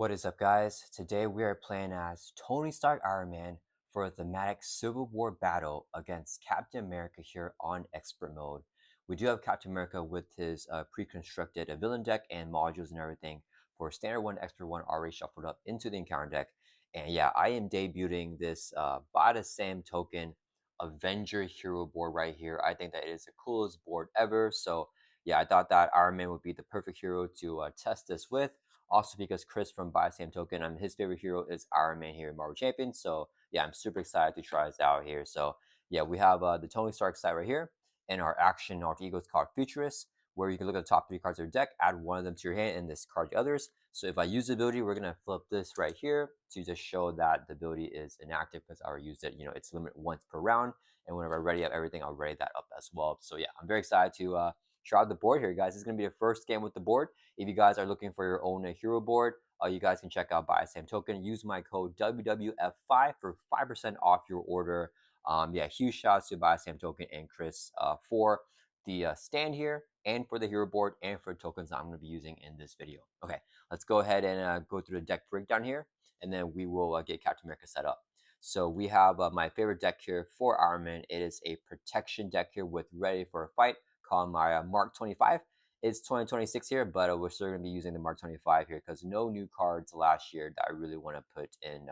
What is up, guys? Today we are playing as Tony Stark Iron Man for a thematic Civil War battle against Captain America here on Expert Mode. We do have Captain America with his pre-constructed villain deck and modules and everything for Standard 1, Expert 1 already shuffled up into the encounter deck. And yeah, I am debuting this Buy the Same Token Avenger hero board right here. I think that it is the coolest board ever. So yeah, I thought that Iron Man would be the perfect hero to test this with. Also, because Chris from BuyTheSameToken, his favorite hero is Iron Man here in Marvel Champions. So yeah, I'm super excited to try this out here. So yeah, we have the Tony Stark side right here, and our action alter ego is called Futurist, where you can look at the top 3 cards of your deck, add one of them to your hand, and discard the others. So if I use the ability, we're gonna flip this right here to just show that the ability is inactive because I already used it. You know, it's limited once per round, and whenever I ready up everything, I'll ready that up as well. So yeah, I'm very excited to try out the board here, guys. This is gonna be the first game with the board. If you guys are looking for your own hero board, you guys can check out BuyTheSameToken. Use my code WWF5 for 5% off your order. Yeah, huge shouts to BuyTheSameToken and Chris for the stand here and for the hero board and for tokens I'm going to be using in this video. Okay, let's go ahead and go through the deck breakdown here, and then we will get Captain America set up. So we have my favorite deck here for Iron Man. It is a protection deck here with Ready for a Fight, called my Mark 25. It's 2026 here, but we're still going to be using the Mark 25 here because no new cards last year that I really want to put in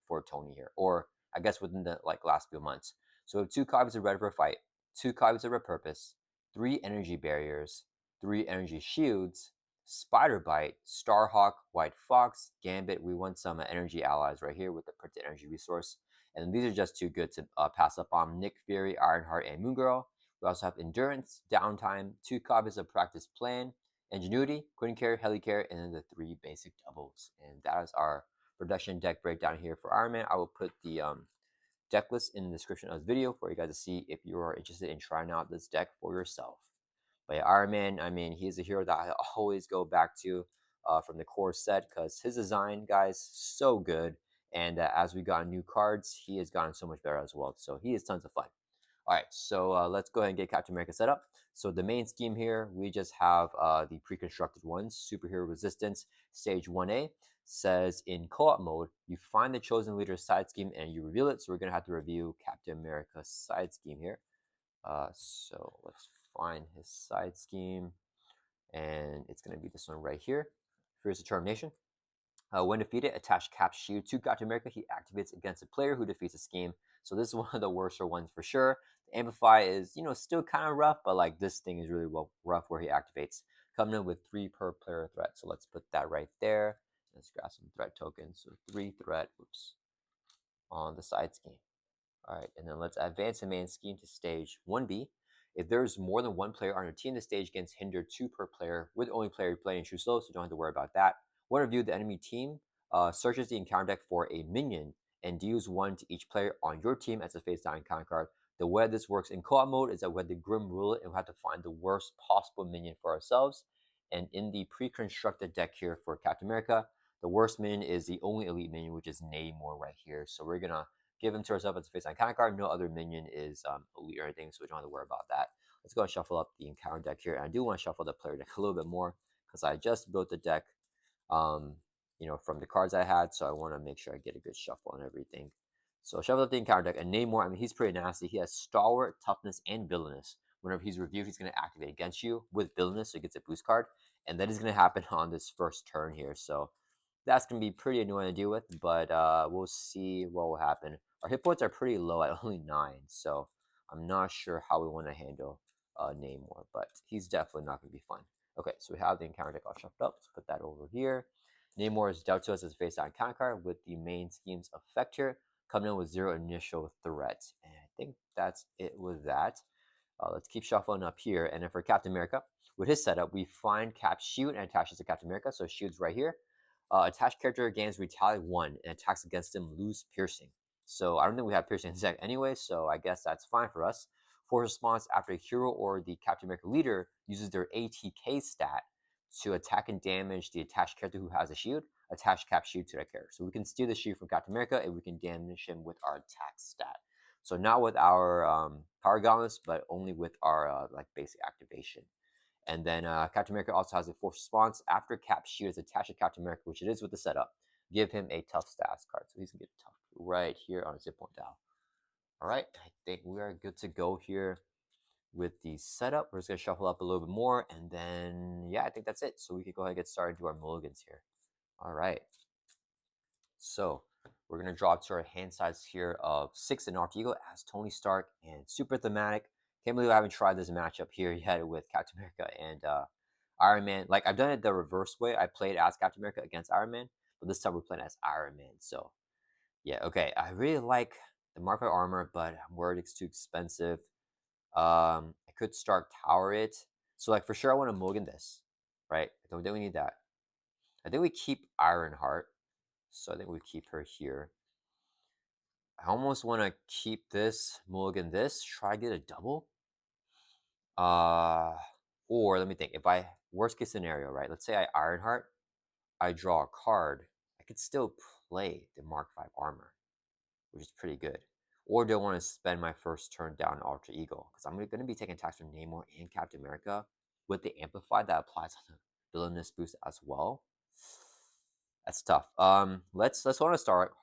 for Tony here, or I guess within the last few months. So we have 2 copies of Ready for a Fight, 2 copies of Repurpose, 3 energy barriers, 3 energy shields, Spider Bite, Starhawk, White Fox, Gambit. We want some energy allies right here with the printed energy resource. And these are just too good to pass up on. Nick Fury, Ironheart, and Moon Girl. We also have Endurance, Downtime, 2 copies of Practice Plan, Ingenuity, Queen Care, Helicare, and then the 3 basic doubles. And that is our production deck breakdown here for Iron Man. I will put the deck list in the description of this video for you guys to see if you are interested in trying out this deck for yourself. But yeah, Iron Man, I mean, he's a hero that I always go back to from the core set because his design, guys, so good. And as we got new cards, he has gotten so much better as well. So he is tons of fun. All right, so let's go ahead and get Captain America set up. So the main scheme here, we just have the pre-constructed ones. Superhero Resistance, Stage 1A, says in co-op mode, you find the chosen leader's side scheme and you reveal it. So we're going to have to review Captain America's side scheme here. So let's find his side scheme, and it's going to be this one right here. Fierce Determination. When defeated, attach Cap's shield to Captain America. He activates against a player who defeats the scheme. So this is one of the worser ones for sure. The Amplify is, still kind of rough, but like this thing is really rough where he activates. Coming in with 3 per player threat. So let's put that right there. Let's grab some threat tokens. So 3 threat, on the side scheme. All right, and then let's advance the main scheme to stage 1B. If there's more than 1 player on your team, the stage gains hinder 2 per player, with only player playing true slow, so you don't have to worry about that. When reviewed, the enemy team searches the encounter deck for a minion and deals 1 to each player on your team as a face-down encounter card. The way this works in co-op mode is that we have the Grim Rule and we have to find the worst possible minion for ourselves. And in the pre-constructed deck here for Captain America, the worst minion is the only elite minion, which is Namor right here. So we're gonna give him to ourselves as a face icon card. No other minion is elite or anything, so we don't have to worry about that. Let's go and shuffle up the encounter deck here. And I do want to shuffle the player deck a little bit more because I just built the deck, from the cards I had, so I want to make sure I get a good shuffle and everything. So shuffle up the encounter deck, and Namor, I mean, he's pretty nasty. He has Stalwart, Toughness, and Villainous. Whenever he's reviewed, he's going to activate against you with Villainous, so he gets a boost card. And that is going to happen on this first turn here. So that's going to be pretty annoying to deal with, but we'll see what will happen. Our hit points are pretty low at only 9, so I'm not sure how we want to handle Namor, but he's definitely not going to be fun. Okay, so we have the encounter deck all shuffled up. Let's put that over here. Namor is dealt to us as a face-down encounter card with the main scheme's effect here, coming in with 0 initial threat. And I think that's it with that. Let's keep shuffling up here. And then for Captain America, with his setup, we find Cap's shield and attaches to Captain America. So shield's right here. Attached character gains retaliate 1 and attacks against him lose piercing. So I don't think we have piercing in deck anyway, so I guess that's fine for us. Force response after a hero or the Captain America leader uses their ATK stat to attack and damage the attached character who has a shield, attach Cap shield to that character. So we can steal the shield from Captain America and we can damage him with our attack stat. So not with our power gauntlets, but only with our basic activation. And then Captain America also has a force response. After Cap shield is attached to Captain America, which it is with the setup, give him a tough stats card. So he's going to get tough right here on his hit point dial. All right, I think we are good to go here with the setup. We're just going to shuffle up a little bit more. And then, yeah, I think that's it. So we can go ahead and get started to our mulligans here. All right. So we're going to draw to our hand size here of 6 in Alter Ego as Tony Stark and Super Thematic. Can't believe I haven't tried this matchup here yet with Captain America and Iron Man. Like, I've done it the reverse way. I played as Captain America against Iron Man, but this time we're playing as Iron Man. So, yeah, okay. I really like the Mark V armor, but I'm worried it's too expensive. I could start Tower it. So, like, for sure, I want to mulligan this, right? I don't think we need that. I think we keep Ironheart. So I think we keep her here. I almost want to keep this, mulligan this, try to get a double. Or let me think. If I, worst case scenario, right? Let's say I Ironheart, I draw a card. I could still play the Mark V armor, which is pretty good. Or do I want to spend my first turn down Alter Ego? Because I'm going to be taking attacks from Namor and Captain America with the Amplify that applies on the villainous boost as well. That's tough. Let's want to start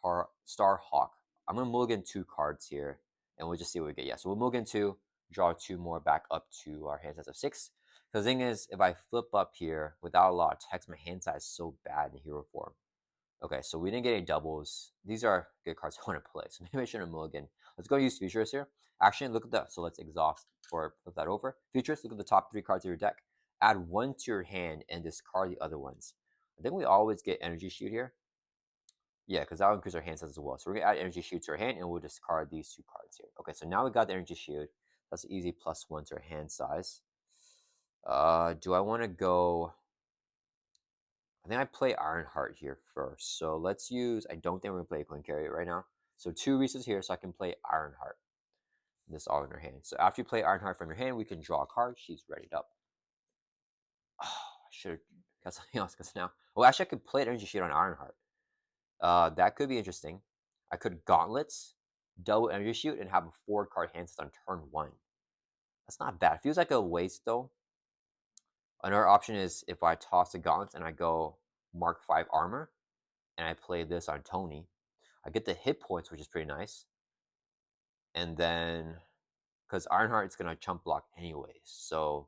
Star Hawk. I'm gonna mulligan 2 cards here, and we'll just see what we get. Yeah, so we'll mulligan 2, draw 2 more back up to our hand size of 6. Because the thing is, if I flip up here without a lot of text, my hand size is so bad in hero form. Okay, so we didn't get any doubles. These are good cards I want to play, so maybe I shouldn't mulligan. Let's go use Futures here. Actually, look at that. So let's exhaust or flip that over. Futures, look at the top 3 cards of your deck. Add 1 to your hand and discard the other ones. I think we always get Energy Shoot here. Yeah, because that will increase our hand size as well. So we're going to add Energy Shield to our hand, and we'll discard these 2 cards here. Okay, so now we got the Energy Shield. That's an easy +1 to our hand size. Do I want to go... I think I play Ironheart here first. So let's use... I don't think we're going to play a Coin Carrier right now. So 2 resources here, so I can play Ironheart. This all in our hand. So after you play Ironheart from your hand, we can draw a card. She's readied up. Oh, I should have got something else, because now... Well, actually, I could play Energy Shield on Ironheart. That could be interesting. I could Gauntlets, double Energy Shoot, and have a 4-card hand set on turn 1. That's not bad. It feels like a waste, though. Another option is if I toss the Gauntlets and I go Mark V Armor, and I play this on Tony. I get the hit points, which is pretty nice. And then, because Ironheart is going to chump block anyways. So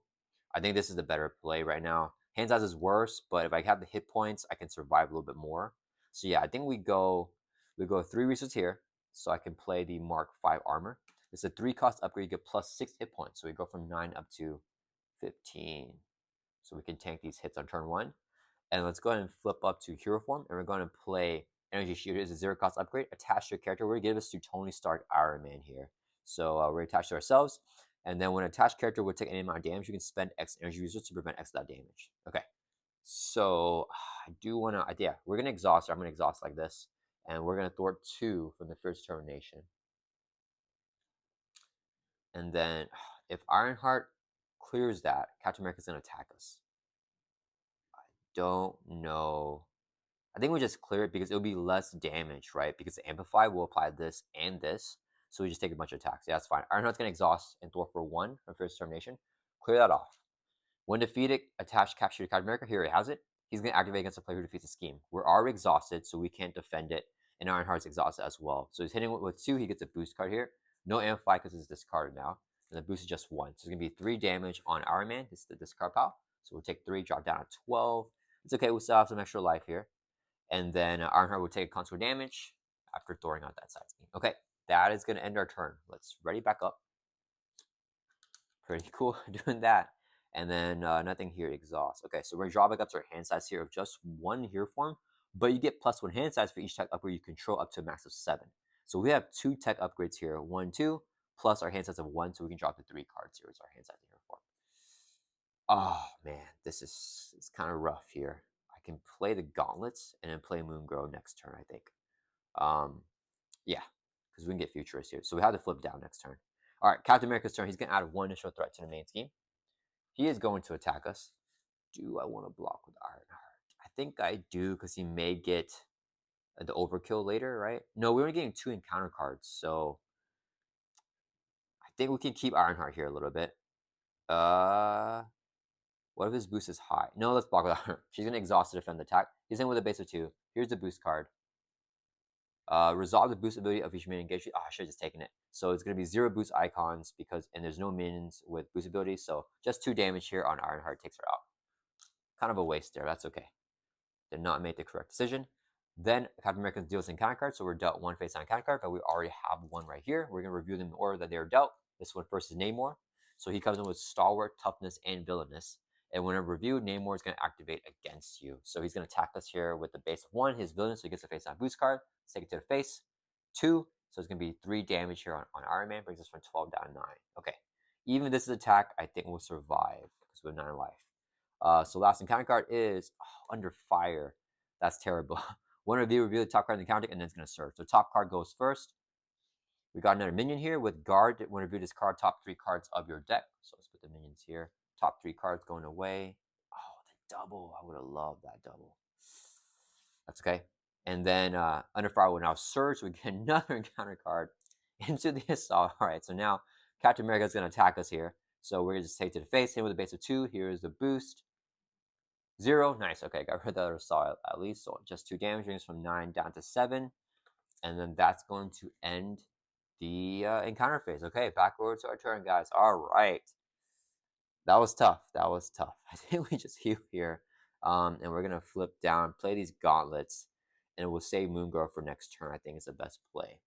I think this is the better play right now. Hand size is worse, but if I have the hit points, I can survive a little bit more. So yeah, I think we go 3 resources here, so I can play the Mark V armor. It's a 3-cost upgrade. You get +6 hit points, so we go from 9 up to 15. So we can tank these hits on turn 1. And let's go ahead and flip up to hero form, and we're going to play Energy Shooter. It's a 0-cost upgrade attached to a character. We're going to give this to Tony Stark Iron Man here. So we're attached to ourselves. And then when an attached character would take any amount of damage, you can spend X energy resources to prevent X of that damage. Okay. So I do want to, yeah, we're going to exhaust. I'm going to exhaust like this. And we're going to thwart 2 from the first determination. And then if Ironheart clears that, Captain America's going to attack us. I don't know. I think we just clear it because it'll be less damage, right? Because the Amplify will apply this and this. So we just take a bunch of attacks. Yeah, that's fine. Ironheart's going to exhaust and thwart for 1 from first determination. Clear that off. When defeated, attach capture to Captain America. Here he has it. He's going to activate against the player who defeats the scheme. We're already exhausted, so we can't defend it. And Ironheart's exhausted as well. So he's hitting with 2. He gets a boost card here. No Amplify because it's discarded now. And the boost is just 1. So it's going to be 3 damage on Iron Man. This is the discard pile. So we'll take 3, drop down to 12. It's okay. We'll still have some extra life here. And then Ironheart will take console damage after throwing out that side scheme. Okay, that is going to end our turn. Let's ready back up. Pretty cool doing that. And then nothing here, exhaust. Okay, so we're going to draw back up to our hand size here of just 1 hero form, but you get +1 hand size for each tech upgrade you control up to a max of 7. So we have 2 tech upgrades here, 1, 2, plus our hand size of 1, so we can drop the 3 cards here as our hand size in hero form. Oh man, this is kind of rough here. I can play the Gauntlets and then play Moongrow next turn, I think. Yeah, because we can get Futurist here. So we have to flip down next turn. All right, Captain America's turn. He's going to add 1 initial threat to the main scheme. He is going to attack us. Do I want to block with Ironheart? I think I do, because he may get the overkill later, right? No, we're only getting 2 encounter cards, so I think we can keep Ironheart here a little bit. What if his boost is high? No, let's block without her. She's going to exhaust to defend the attack. He's in with a base of 2. Here's the boost card. Resolve the boost ability of each minion engaged. Oh, I should have just taken it. So it's going to be 0 boost icons and there's no minions with boost abilities. So just 2 damage here on Ironheart takes her out. Kind of a waste there. That's okay. Did not make the correct decision. Then Captain America deals in counter card, so we're dealt 1 face on counter card, but we already have 1 right here. We're going to review them in the order that they are dealt. This one first is Namor. So he comes in with Stalwart, Toughness, and Villainous. And when reviewed, Namor is going to activate against you. So he's going to attack us here with the base of 1, his Villainous, so he gets a face on boost card. Let's take it to the face. 2, so it's going to be 3 damage here on Iron Man, brings us from 12 down to 9. Okay. Even this attack, I think we'll survive because we have 9 life. So last encounter card is Under Fire. That's terrible. One review the top card in the counter deck, and then it's going to search. So top card goes first. We got another minion here with guard. When review this card, top 3 cards of your deck. So let's put the minions here. Top 3 cards going away. Oh, the double. I would have loved that double. That's okay. And then Under Fire will now search. So we get another encounter card into the assault. All right, so now Captain America is going to attack us here. So we're going to just take to the face, hit with a base of 2. Here's the boost. 0. Nice. Okay, got rid of the other saw at least. So just 2 damage, brings from 9 down to 7. And then that's going to end the encounter phase. Okay, backwards to our turn, guys. All right. That was tough. That was tough. I think we just heal here. And we're going to flip down, play these gauntlets, and we'll save Moongirl for next turn. I think is the best play.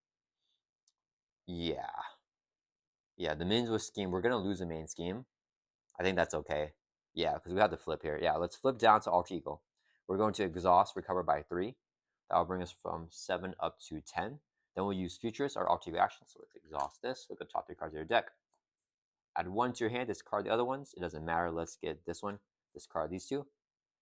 Yeah. Yeah, the minions with scheme. We're going to lose the main scheme. I think that's okay. Yeah, because we have to flip here. Yeah, let's flip down to Alter Ego. We're going to exhaust, recover by 3. That will bring us from 7 up to 10. Then we'll use Futurist, our Alter Ego action. So let's exhaust this. Look at the top 3 cards of your deck. Add 1 to your hand, discard the other ones. It doesn't matter. Let's get this one, discard these 2.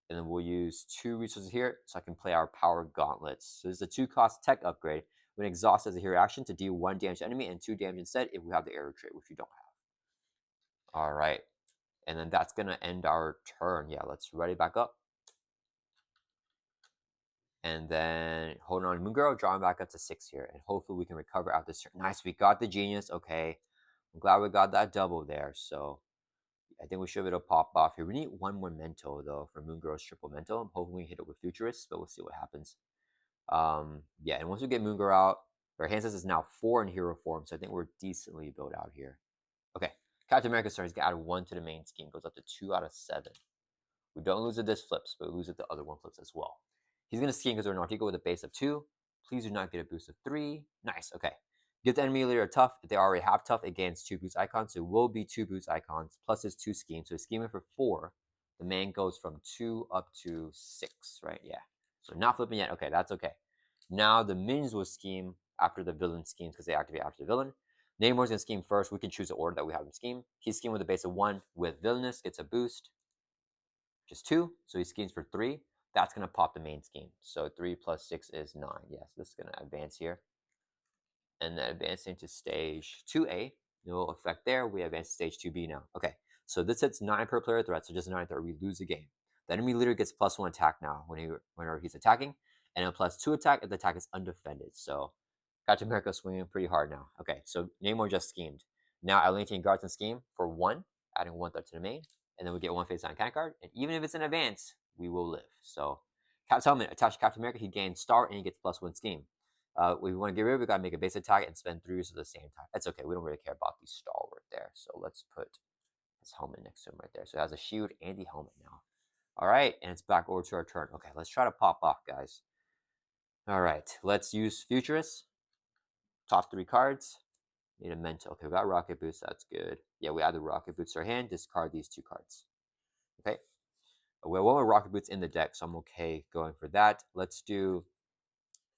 And then we'll use 2 resources here so I can play our Power Gauntlets. So this is a 2-cost tech upgrade. When exhaust as a hero action to deal 1 damage to enemy and 2 damage instead if we have the arrow trait, which we don't have. All right. And then that's going to end our turn. Yeah, let's ready back up. And then holding on to Moongirl, drawing back up to 6 here. And hopefully we can recover out this turn. Nice, we got the Genius. Okay. I'm glad we got that double there. So I think we should be able to pop off here. We need 1 more Mento, though, for Moongirl's triple Mento. I'm hoping we hit it with Futurists, but we'll see what happens. Yeah, and once we get Moongirl out, our hand size is now 4 in hero form. So I think we're decently built out here. Okay. Captain America's turn is going to add 1 to the main scheme. Goes up to 2 out of 7. We don't lose it this flips, but we lose it the other 1 flips as well. He's going to scheme because we're an Artigo with a base of 2. Please do not get a boost of 3. Nice, okay. Give the enemy leader a tough. If they already have tough, it gains 2 boost icons. So it will be 2 boost icons plus his 2 schemes. So scheming for 4. The man goes from 2 up to 6, right? Yeah. So not flipping yet. Okay, that's okay. Now the minions will scheme after the villain schemes because they activate after the villain. Namor's going to scheme first. We can choose the order that we have him scheme. He's scheming with a base of 1 with Villainous, gets a boost. Just 2, so he schemes for 3. That's going to pop the main scheme. So 3 plus 6 is 9. Yes, this is going to advance here. And then advancing to stage 2A. No effect there. We advance to stage 2B now. Okay, so this hits 9 per player threat, so just 9 threat. We lose the game. The enemy leader gets +1 attack now whenever he's attacking, and a +2 attack if the attack is undefended. So Captain America swinging pretty hard now. Okay, so Namor just schemed. Now Atlantean Guards and scheme for 1, adding 1 threat to the main. And then we get 1 face on counter card. And even if it's in advance, we will live. So Cap's helmet attached to Captain America, he gains star and he gets +1 scheme. We want to get rid of it, we gotta make a base attack and spend 3 at the same time. That's okay, we don't really care about the stalwart there. So let's put his helmet next to him right there. So it has a shield and the helmet now. Alright, and it's back over to our turn. Okay, let's try to pop off, guys. Alright, let's use Futurist. Top 3 cards. Need a mental. Okay, we got Rocket Boots. That's good. Yeah, we add the Rocket Boots to our hand. Discard these 2 cards. Okay. We have 1 more Rocket Boots in the deck, so I'm okay going for that. Let's do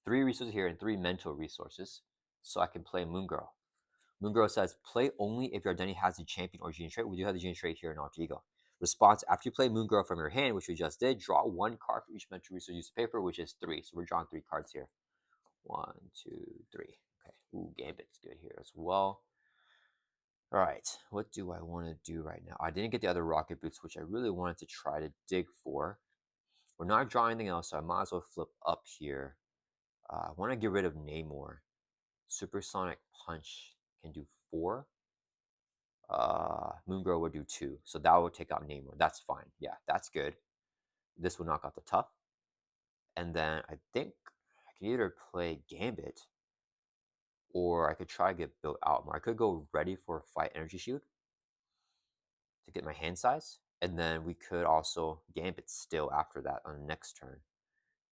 3 resources here and 3 mental resources so I can play Moongirl. Moongirl says, play only if your identity has the champion or genius trait. We do have the genius trait here in Alter Ego. Response, after you play Moongirl from your hand, which we just did, draw 1 card for each mental resource used paper, which is 3. So we're drawing 3 cards here. 1, 2, 3. Okay. Ooh, Gambit's good here as well. All right, what do I want to do right now? I didn't get the other Rocket Boots, which I really wanted to try to dig for. We're not drawing anything else, so I might as well flip up here. I want to get rid of Namor. Supersonic Punch can do 4. Moongirl would do 2. So that would take out Namor. That's fine. Yeah, that's good. This will knock out the Tough. And then I think I can either play Gambit or I could try to get built out more. I could go ready for a fight energy shield to get my hand size. And then we could also Gambit still after that on the next turn.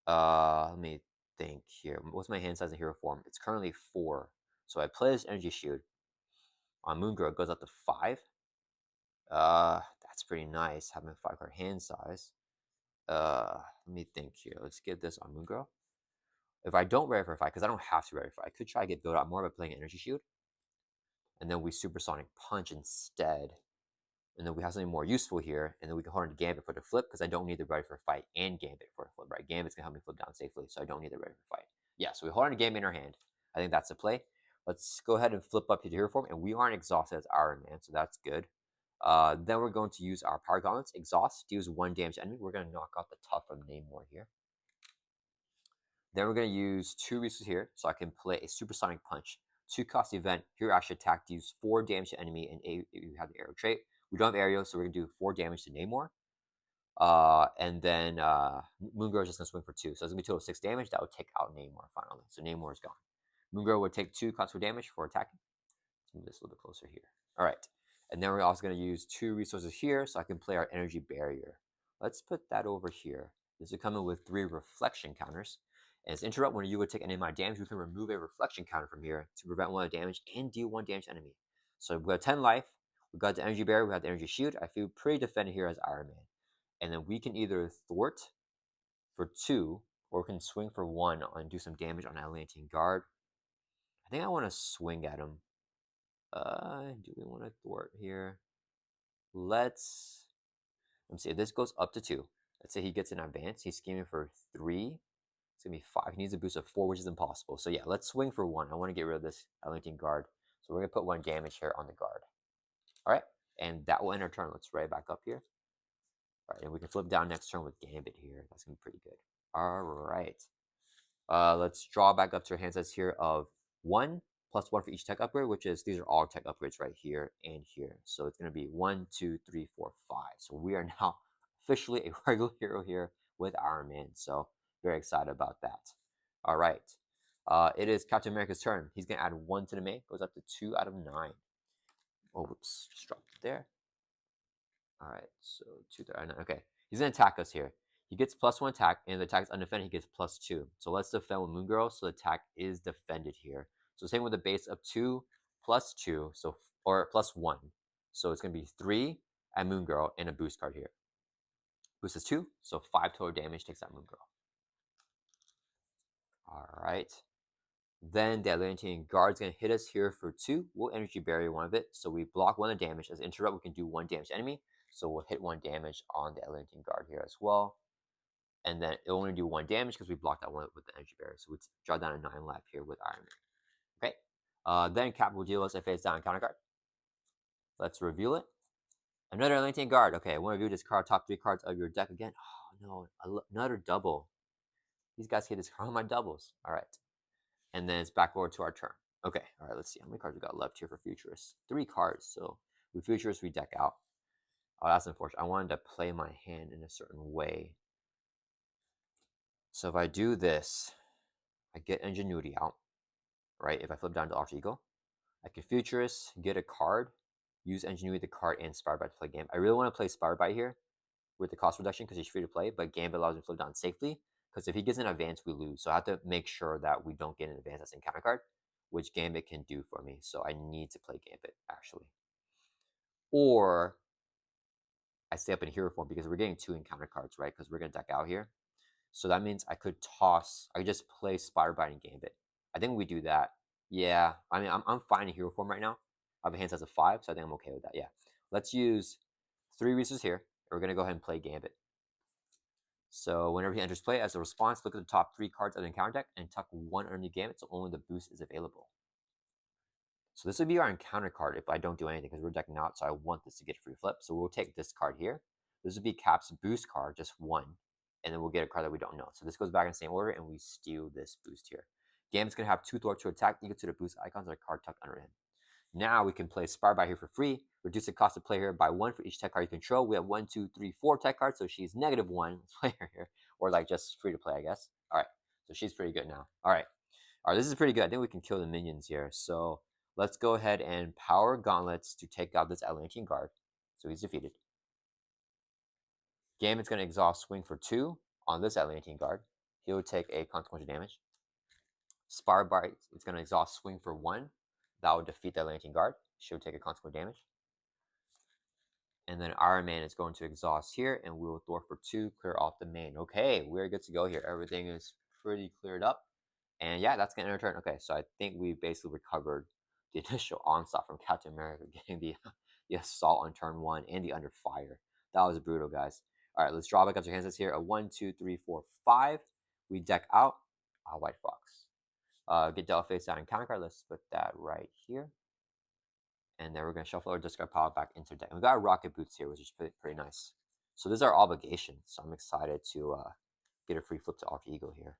Let me think here. What's my hand size in hero form? It's currently 4. So I play this energy shield on Moongirl. It goes up to 5. That's pretty nice having a 5-card hand size. Let me think here. Let's get this on Moongirl. If I don't ready for a fight, because I don't have to ready for a fight, I could try to get built out more by playing energy shield. And then we supersonic punch instead. And then we have something more useful here. And then we can hold on to Gambit for the flip, because I don't need the ready for a fight and Gambit for the flip, right? Gambit's gonna help me flip down safely, so I don't need the ready for a fight. Yeah, so we hold on to Gambit in our hand. I think that's the play. Let's go ahead and flip up to the hero form, and we aren't exhausted as Iron Man, so that's good. Then we're going to use our power gauntlets. Exhaust, deals 1 damage to enemy. We're going to knock out the Tough from Namor here. Then we're going to use 2 resources here, so I can play a supersonic punch. 2-cost event. Hero action attack, deals 4 damage to enemy, and you have the arrow trait. We don't have aerial, so we're going to do 4 damage to Namor. And then Moongirl is just going to swing for 2. So it's going to be a total of 6 damage. That would take out Namor finally. So Namor is gone. Moongirl would take 2 constant damage for attacking. Let's move this a little bit closer here. All right. And then we're also going to use 2 resources here, so I can play our energy barrier. Let's put that over here. This will come in with 3 reflection counters. And it's interrupt when you would take any amount of damage, we can remove a reflection counter from here to prevent 1 damage and deal 1 damage to enemy. So we've got 10 life. We've got the energy barrier. We have the energy shield. I feel pretty defended here as Iron Man. And then we can either thwart for 2, or we can swing for 1 and do some damage on Atlantean Guard. I think I want to swing at him. Do we want to thwart here? Let's see. If this goes up to 2, let's say he gets an advance. He's scheming for 3. It's gonna be 5. He needs a boost of 4, which is impossible. So yeah, let's swing for 1. I want to get rid of this Atlantean Guard. So we're gonna put 1 damage here on the guard. All right, and that will end our turn. Let's right back up here. All right, and we can flip down next turn with Gambit here. That's gonna be pretty good. All right. Let's draw back up to our hand size here of 1 plus 1 for each tech upgrade, which is, these are all tech upgrades right here and here. So it's going to be 1, 2, 3, 4, 5. So we are now officially a regular hero here with Iron Man. So very excited about that. All right. It is Captain America's turn. He's going to add 1 to the make. Goes up to 2 out of 9. Oh, whoops. Just dropped it there. All right. So 2 out of 9. Okay. He's going to attack us here. He gets +1 attack, and if the attack is undefended, he gets +2. So let's defend with Moongirl, so the attack is defended here. So same with the base of 2 +2, so or +1. So it's going to be 3 at Moongirl and a boost card here. Boost is 2, so 5 total damage takes out Moongirl. All right. Then the Atlantean Guard's going to hit us here for 2. We'll energy barrier 1 of it, so we block 1 of the damage. As interrupt, we can do 1 damage to enemy, so we'll hit 1 damage on the Atlantean Guard here as well. And then it'll only do 1 damage because we blocked that 1 with the energy barrier. So we draw down a 9 life here with Iron Man. Okay. Then Cap will deal us a face down counter card. Let's reveal it. Another Atlantean Guard. Okay, I want to review this card, top 3 cards of your deck again. Oh no, another double. These guys hit this card on my doubles. All right. And then it's back over to our turn. Okay, all right, let's see how many cards we got left here for Futurists. 3 cards. So with Futurists, we deck out. Oh, that's unfortunate. I wanted to play my hand in a certain way. So if I do this, I get Ingenuity out, right? If I flip down to Alter Ego, I can Futurist, get a card, use Ingenuity the card, and Inspired by to play Gambit. I really want to play Inspired by here with the cost reduction because he's free to play, but Gambit allows me to flip down safely because if he gets an advance, we lose. So I have to make sure that we don't get an advance that's in counter card, which Gambit can do for me. So I need to play Gambit, actually. Or I stay up in hero form because we're getting 2 encounter cards, right? Because we're going to deck out here. So that means I could just play Spider-Bite and Gambit. I think we do that. Yeah, I mean, I'm fine in hero form right now. I have a hand size of 5, so I think I'm okay with that. Yeah. Let's use 3 resources here. We're going to go ahead and play Gambit. So whenever he enters play, as a response, look at the top 3 cards of the encounter deck and tuck 1 underneath Gambit, so only the boost is available. So this would be our encounter card if I don't do anything, because we're decking out, so I want this to get free flip. So we'll take this card here. This would be Cap's boost card, just 1. And then we'll get a card that we don't know. So this goes back in the same order, and we steal this boost here. Gambit's going to have 2 thwart to attack equal to the boost icons of the card tucked under him. Now we can play Inspired by here for free. Reduce the cost of play here by 1 for each tech card you control. We have 1, 2, 3, 4 tech cards, so she's -1 player here, or like just free to play, I guess. All right, so she's pretty good now. All right, this is pretty good. I think we can kill the minions here. So let's go ahead and power gauntlets to take out this Atlantean guard. So he's defeated. Gambit's going to exhaust swing for 2 on this Atlantean guard. He'll take a consequential damage. Spire Bite, it's going to exhaust swing for 1. That will defeat the Atlantean guard. She'll take a consequential damage. And then Iron Man is going to exhaust here, and we'll thwart for 2, clear off the main. Okay, we're good to go here. Everything is pretty cleared up. And yeah, that's going to end our turn. Okay, so I think we basically recovered the initial onslaught from Captain America, getting the assault on turn 1 and the under fire. That was brutal, guys. All right, let's draw back up to Kansas here. A 1, 2, 3, 4, 5. We deck out a White Fox. Get dealt face down and counter card. Let's put that right here. And then we're going to shuffle our discard pile back into deck. And we got rocket boots here, which is pretty nice. So this is our obligation. So I'm excited to get a free flip to Alter Ego here.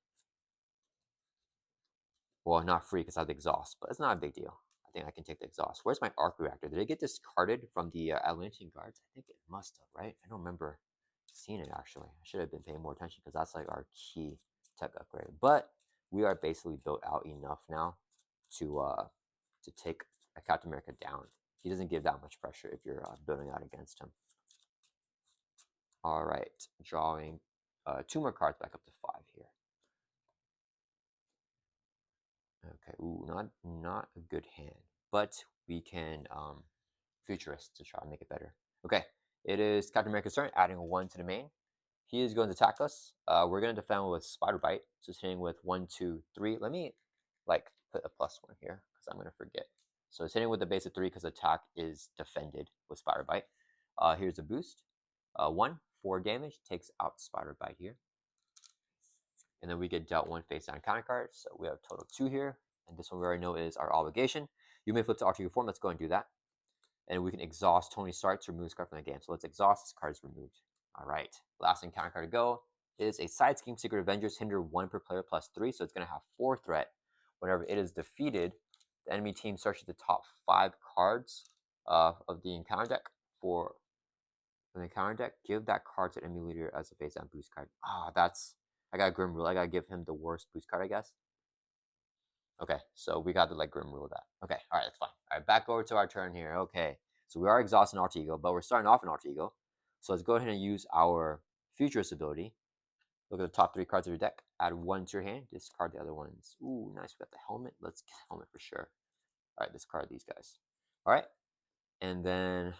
Well, not free because I have the exhaust, but it's not a big deal. I think I can take the exhaust. Where's my arc reactor? Did it get discarded from the Atlantean guards? I think it must have, right? I don't remember seeing it actually. I should have been paying more attention because that's like our key tech upgrade. But we are basically built out enough now to take a Captain America down. He doesn't give that much pressure if you're building out against him. All right, drawing 2 more cards back up to 5 here. Okay, ooh, not a good hand, but we can futurist to try to make it better. Okay, it is Captain America's turn, adding a 1 to the main. He is going to attack us. We're going to defend with Spider Bite, so it's hitting with 1, 2, 3. Let me like put a +1 here because I'm going to forget. So it's hitting with the base of 3 because attack is defended with Spider Bite. Here's a boost. 1, 4 damage, takes out Spider Bite here. And then we get dealt 1 face down counter card. So we have total 2 here. And this one we already know is our obligation. You may flip to Alter Ego form. Let's go and do that. And we can exhaust Tony Stark to remove this card from the game. So let's exhaust. This card is removed. All right. Last encounter card to go is a side scheme Secret Avengers, hinder 1 per player +3. So it's going to have 4 threat. Whenever it is defeated, the enemy team searches the top 5 cards of the encounter deck for the encounter deck. Give that card to enemy leader as a face down boost card. I got a Grim Rule. I gotta give him the worst boost card, I guess. Okay, so we got to like Grim Rule that. Okay, all right, that's fine. All right, back over to our turn here. Okay, so we are exhausting Alter Ego, but we're starting off in Alter Ego. So let's go ahead and use our Futurist ability. Look at the top 3 cards of your deck. Add 1 to your hand. Discard the other ones. Ooh, nice. We got the helmet. Let's get the helmet for sure. All right, discard these guys. All right, and then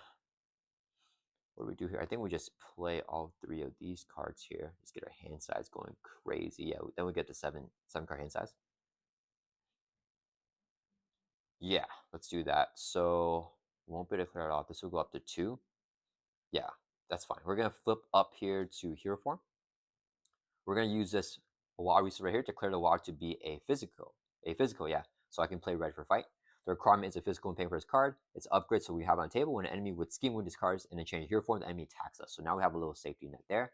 what do we do here? I think we just play all 3 of these cards here. Let's get our hand size going crazy. Yeah, then we get the 7 card hand size. Yeah, let's do that. So won't be able to clear it off. This will go up to 2. Yeah, that's fine. We're gonna flip up here to hero form. We're gonna use this water resource right here to clear the water to be a physical. Yeah. So I can play ready for fight. The requirement is a physical and paying for his card. It's an upgrade, so we have on the table when an enemy with scheme wound discards and then change hero form, the enemy attacks us. So now we have a little safety net there.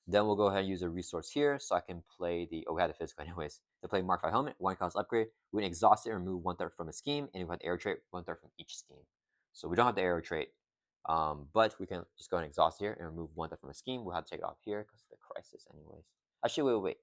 Then we'll go ahead and use a resource here so I can play the, we had the physical anyways. To play Mark 5 helmet, 1 cost upgrade. We can exhaust it and remove 1/3 from a scheme, and we have the arrow trait, 1/3 from each scheme. So we don't have the arrow trait, but we can just go ahead and exhaust here and remove 1/3 from a scheme. We'll have to take it off here because of the crisis anyways. Actually, wait.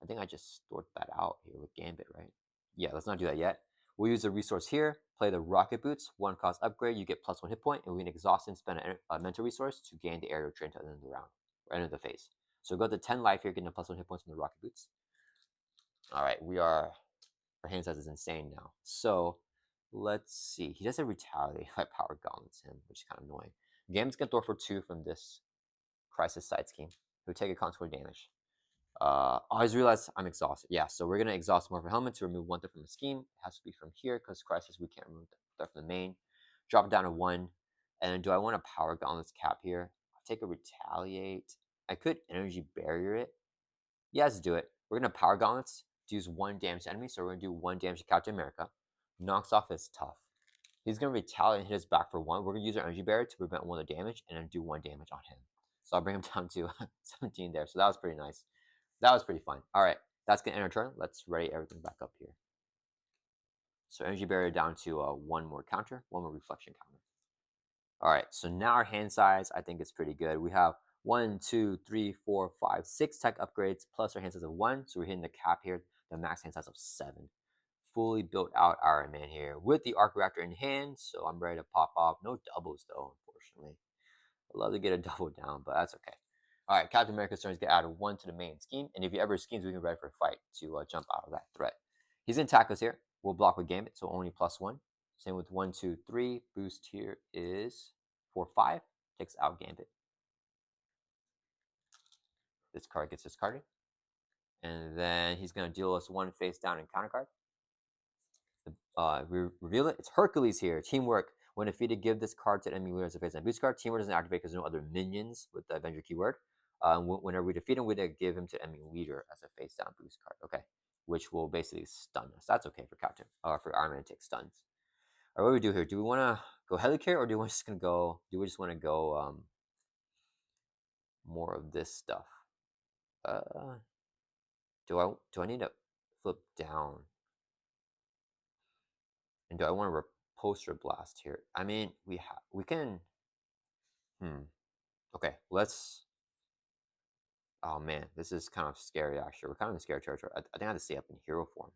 I think I just stored that out here with Gambit, right? Yeah, let's not do that yet. We'll use the resource here, play the rocket boots, 1 cost upgrade, you get +1 hit point, and we can exhaust and spend a mental resource to gain the aerial trait until the end of the round, or end of the phase. So go to 10 life here, getting a +1 hit points from the rocket boots. All right, our hand size is insane now. So let's see. He doesn't retaliate. I power gauntlets him, which is kind of annoying. Game's gonna throw for 2 from this crisis side scheme. He'll take a consequential damage. I just realized I'm exhausted. Yeah, so we're gonna exhaust more of a helmet to remove 1/3 from the scheme. It has to be from here because crisis we can't remove that from the main. Drop it down to 1. And do I want to power gauntlets cap here? I'll take a retaliate. I could energy barrier it. Yeah, let's do it. We're gonna power gauntlets to use 1 damage to enemy. So we're gonna do 1 damage to Captain America. Knocks off his tough. He's gonna retaliate and hit his back for 1. We're gonna use our energy barrier to prevent 1 of the damage and then do 1 damage on him. So I'll bring him down to 17 there. So that was pretty nice. That was pretty fun. All right, that's gonna end our turn. Let's ready everything back up here. So energy barrier down to 1 more counter, 1 more reflection counter. All right, so now our hand size, I think, is pretty good. We have 1, 2, 3, 4, 5, 6 tech upgrades plus our hand size of 1. So we're hitting the cap here, the max hand size of 7. Fully built out Iron Man here with the arc reactor in hand. So I'm ready to pop off. No doubles though, unfortunately. I'd love to get a double down, but that's okay. All right, Captain America's turn is get added 1 to the main scheme. And if he ever schemes, we can be ready for a fight to jump out of that threat. He's going to attack us here. We'll block with Gambit, so only +1. Same with 1, 2, 3. Boost here is 4, 5. Takes out Gambit. This card gets discarded. And then he's going to deal us 1 face down encounter card. Reveal it. It's Hercules here. Teamwork. When defeated, give this card to enemy leader as a face down boost card. Teamwork doesn't activate because there's no other minions with the Avenger keyword. Whenever we defeat him, we give him to enemy leader as a face down boost card. Okay, which will basically stun us. That's okay for Captain or for Iron Man to take stuns. All right, what do we do here? Do we want to go Helicarrier or do we just gonna go? Do we just want to go more of this stuff? Do I need to flip down? And do I want to repulsor blast here? I mean, we can. Okay, let's. Oh man, this is kind of scary actually. We're kind of in scary territory. I think I have to stay up in hero form.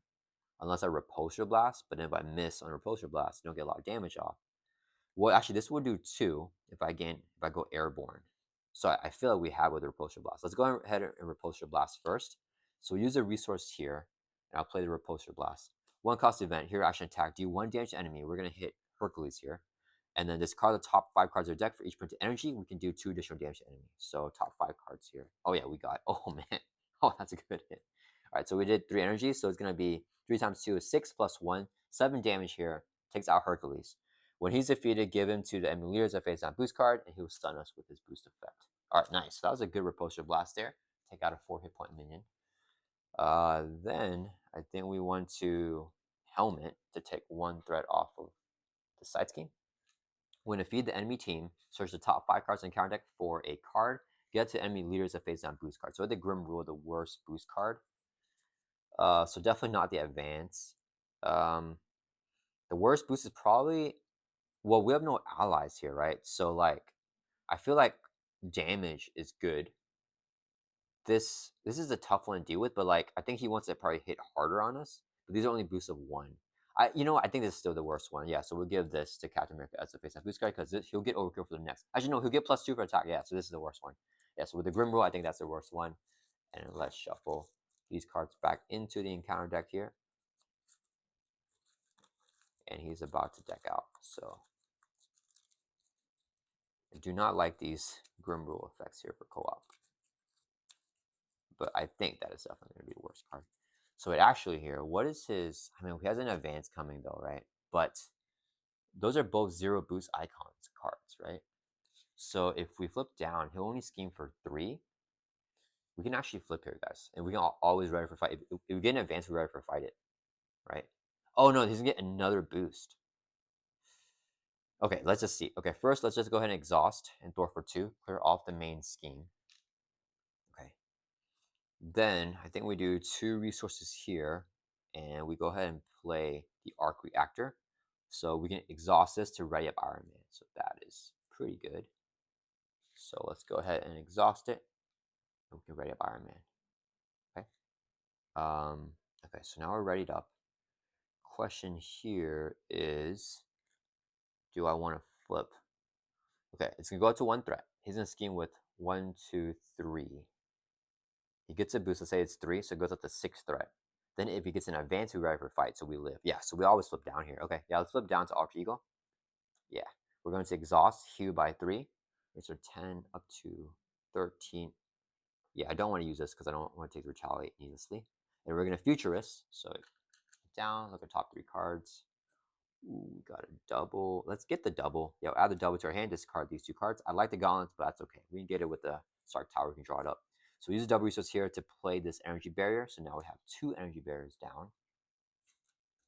Unless I repulsor blast, but then if I miss on repulsor blast, I don't get a lot of damage off. Well, actually, this will do 2 if I go airborne. So I feel like we have with the repulsor blast. Let's go ahead and repulsor blast first. So we use a resource here, and I'll play the repulsor blast. 1 cost event here. Action attack. Do 1 damage to enemy. We're gonna hit Hercules here, and then discard the top 5 cards of the deck for each printed energy. We can do 2 additional damage to enemy. So top 5 cards here. Oh yeah, we got. Oh man. Oh, that's a good hit. All right, so we did 3 energy. So it's gonna be 3 times 2 is 6 plus 1, 7 damage here. Takes out Hercules. When he's defeated, give him to the enemy leader as a face down boost card, and he'll stun us with his boost effect. All right, nice. That was a good repulsor blast there. Take out a 4 hit point minion. Then I think we want to helmet to take 1 threat off of the side scheme. When defeat the enemy team, search the top 5 cards in the counter deck for a card. Get to enemy leaders a face down boost card. So the Grim Rule, the worst boost card. So definitely not the advance. The worst boost is probably, well, we have no allies here, right? So like, I feel like damage is good. This is a tough one to deal with, but like I think he wants to probably hit harder on us. But these are only boosts of 1. I think this is still the worst one. Yeah, so we'll give this to Captain America as a face down boost card because he'll get overkill for the next. Actually, no, he'll get +2 for attack. Yeah, so this is the worst one. Yeah, so with the Grim Rule, I think that's the worst one. And let's shuffle these cards back into the encounter deck here. And he's about to deck out. So I do not like these Grim Rule effects here for co-op. But I think that is definitely going to be the worst card. So it actually here, what is his? I mean, he has an advance coming though, right? But those are both 0 boost icons cards, right? So if we flip down, he'll only scheme for 3. We can actually flip here, guys, and we can always ready for fight. If we get an advance, we're ready for fight it, right? Oh no, he's gonna get another boost. Okay, let's just see. Okay, first let's just go ahead and exhaust and throw for 2, clear off the main scheme. Okay. Then I think we do 2 resources here, and we go ahead and play the arc reactor. So we can exhaust this to ready up Iron Man. So that is pretty good. So let's go ahead and exhaust it, and we can ready up Iron Man. Okay. Okay, so now we're readied up. Question here is, do I want to flip? Okay, it's gonna go out to 1 threat. He's gonna scheme with 1, 2, 3. He gets a boost. Let's say it's 3, so it goes up to 6 threat. Then if he gets an advance, we ready for fight, so we live. Yeah, so we always flip down here. Okay, yeah, let's flip down to Alter Ego. Yeah, we're going to exhaust Hue by 3. So 10 up to 13. Yeah, I don't want to use this because I don't want to take Retaliate needlessly. And we're going to Futurist. So down, look at top 3 cards. Ooh, we got a double. Let's get the double. Yeah, we'll add the double to our hand, discard these 2 cards. I like the gauntlets, but that's okay. We can get it with the Stark Tower. We can draw it up. So we use the double resource here to play this energy barrier. So now we have 2 energy barriers down.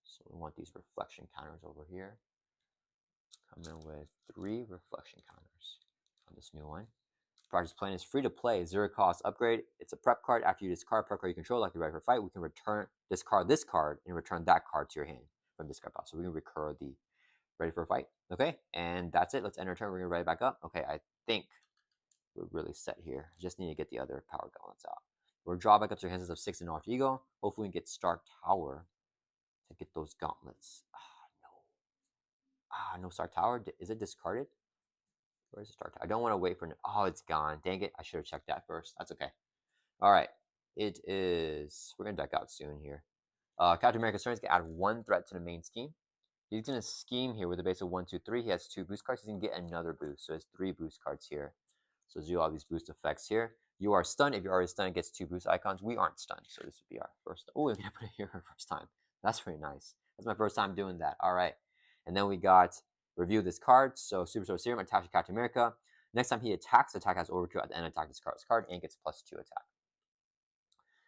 So we want these reflection counters over here. Come in with 3 reflection counters on this new one. Project Plan is free to play, 0 cost upgrade. It's a prep card. After you discard prep card you control, like you're ready for fight, we can discard this card and return that card to your hand from discard pile. So we can recur the Ready for a fight? Okay, and that's it. Let's end our turn. We're gonna ready back up. Okay, I think we're really set here. Just need to get the other power gauntlets out. We're draw back up to our hands of 6 and Alter Ego. Hopefully we can get Star Tower to get those gauntlets. Ah, no. Ah, no Star Tower. Is it discarded? Where's the Star Tower? I don't want to wait for it. Oh, it's gone. Dang it. I should have checked that first. That's okay. All right. It is. We're going to deck out soon here. Captain America's turn is going to add 1 threat to the main scheme. He's going to scheme here with a base of 1, 2, 3. He has 2 boost cards. He's going to get another boost. So he has 3 boost cards here. So let's do all these boost effects here. You are stunned. If you're already stunned, it gets 2 boost icons. We aren't stunned. So this would be our first. Oh, we're going to put it here for the first time. That's pretty nice. That's my first time doing that. All right. And then we got review this card. So Super Soul Serum attached to Captain America. Next time he attacks, attack has overkill at the end of attack this card and gets +2 attack.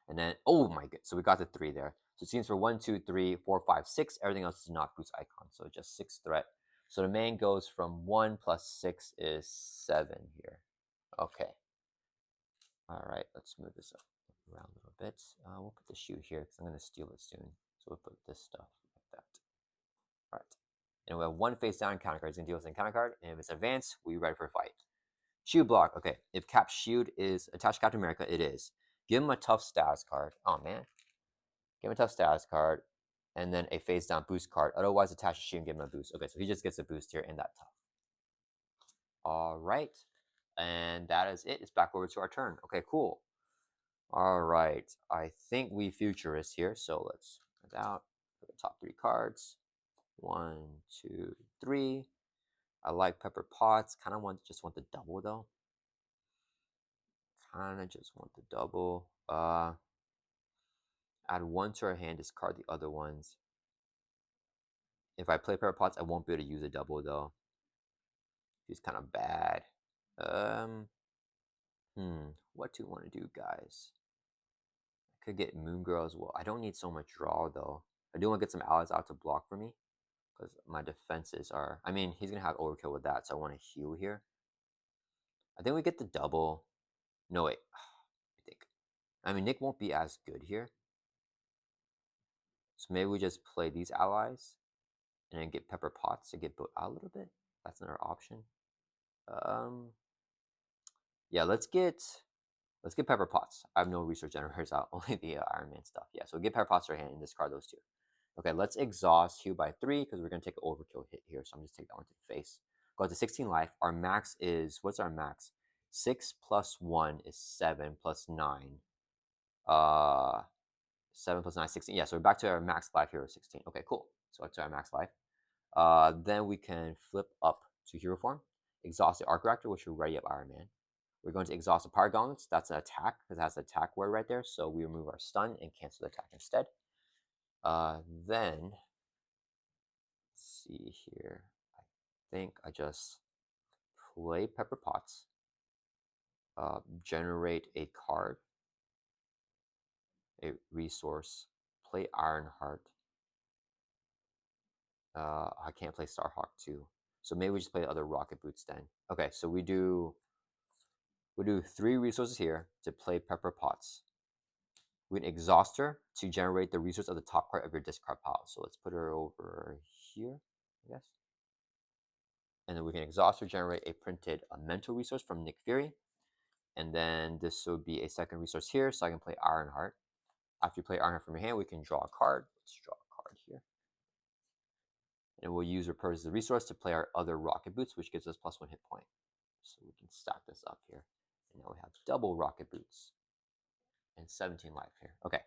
And then, oh my god, so we got the 3 there. So it seems for 1, 2, 3, 4, 5, 6. Everything else is not boost icon. So just 6 threat. So the main goes from 1 plus 6 is 7 here. Okay. All right, let's move this up around a little bit. We'll put the shoe here because I'm going to steal it soon. So we'll put this stuff like that. All right. And we have 1 face down counter card. It's going to deal with an encounter card. And if it's advanced, we ready for a fight. Shield block. Okay. If Cap's shield is attached to Captain America, it is. Give him a tough status card. Oh, man. Give him a tough status card. And then a face down boost card. Otherwise, attach a shield and give him a boost. Okay, so he just gets a boost here and that tough. All right. And that is it. It's back over to our turn. Okay, cool. All right. I think we futurist here. So let's get out. Put the top 3 cards. 1, 2, 3. I like Pepper Potts. Kind of just want the double though. Kind of just want the double. Add 1 to our hand, discard the other ones. If I play Pepper Potts, I won't be able to use a double though. He's kind of bad. What do you want to do, guys? I could get Moon Girl as well. I don't need so much draw though. I do want to get some allies out to block for me because my defenses are. I mean, he's gonna have overkill with that, so I want to heal here. I think we get the double. No wait, I think. I mean, Nick won't be as good here, so maybe we just play these allies and then get Pepper Potts to get built out a little bit. That's another option. Yeah, let's get Pepper Potts. I have no resource generators out, only the Iron Man stuff. Yeah, so get Pepper Potts to our hand and discard those 2. Okay, let's exhaust Hue by 3 because we're gonna take an overkill hit here. So I'm just take that one to the face. Go to 16 life. Our max is what's our max? 6 plus 1 is 7 plus 9. 7 plus 9, 16. Yeah, so we're back to our max life here, 16. Okay, cool. So back to our max life. Then we can flip up to hero form, exhaust the arc reactor, which will ready up Iron Man. We're going to exhaust the power gauntlets. That's an attack because it has the attack word right there. So we remove our stun and cancel the attack instead. Then let's see here. I think I just play Pepper Potts, generate a card, a resource, play Ironheart. I can't play Starhawk too. So maybe we just play the other Rocket Boots then. Okay, so we do 3 resources here to play Pepper Potts. We can exhaust her to generate the resource of the top card of your discard pile. So let's put her over here, I guess. And then we can exhaust her, generate a mental resource from Nick Fury. And then this will be a second resource here, so I can play Ironheart. After you play Ironheart from your hand, we can draw a card. Let's draw a card here. And we'll use repurpose the resource to play our other Rocket Boots, which gives us +1 hit point. So we can stack this up here. And now we have double Rocket Boots and 17 life here. Okay.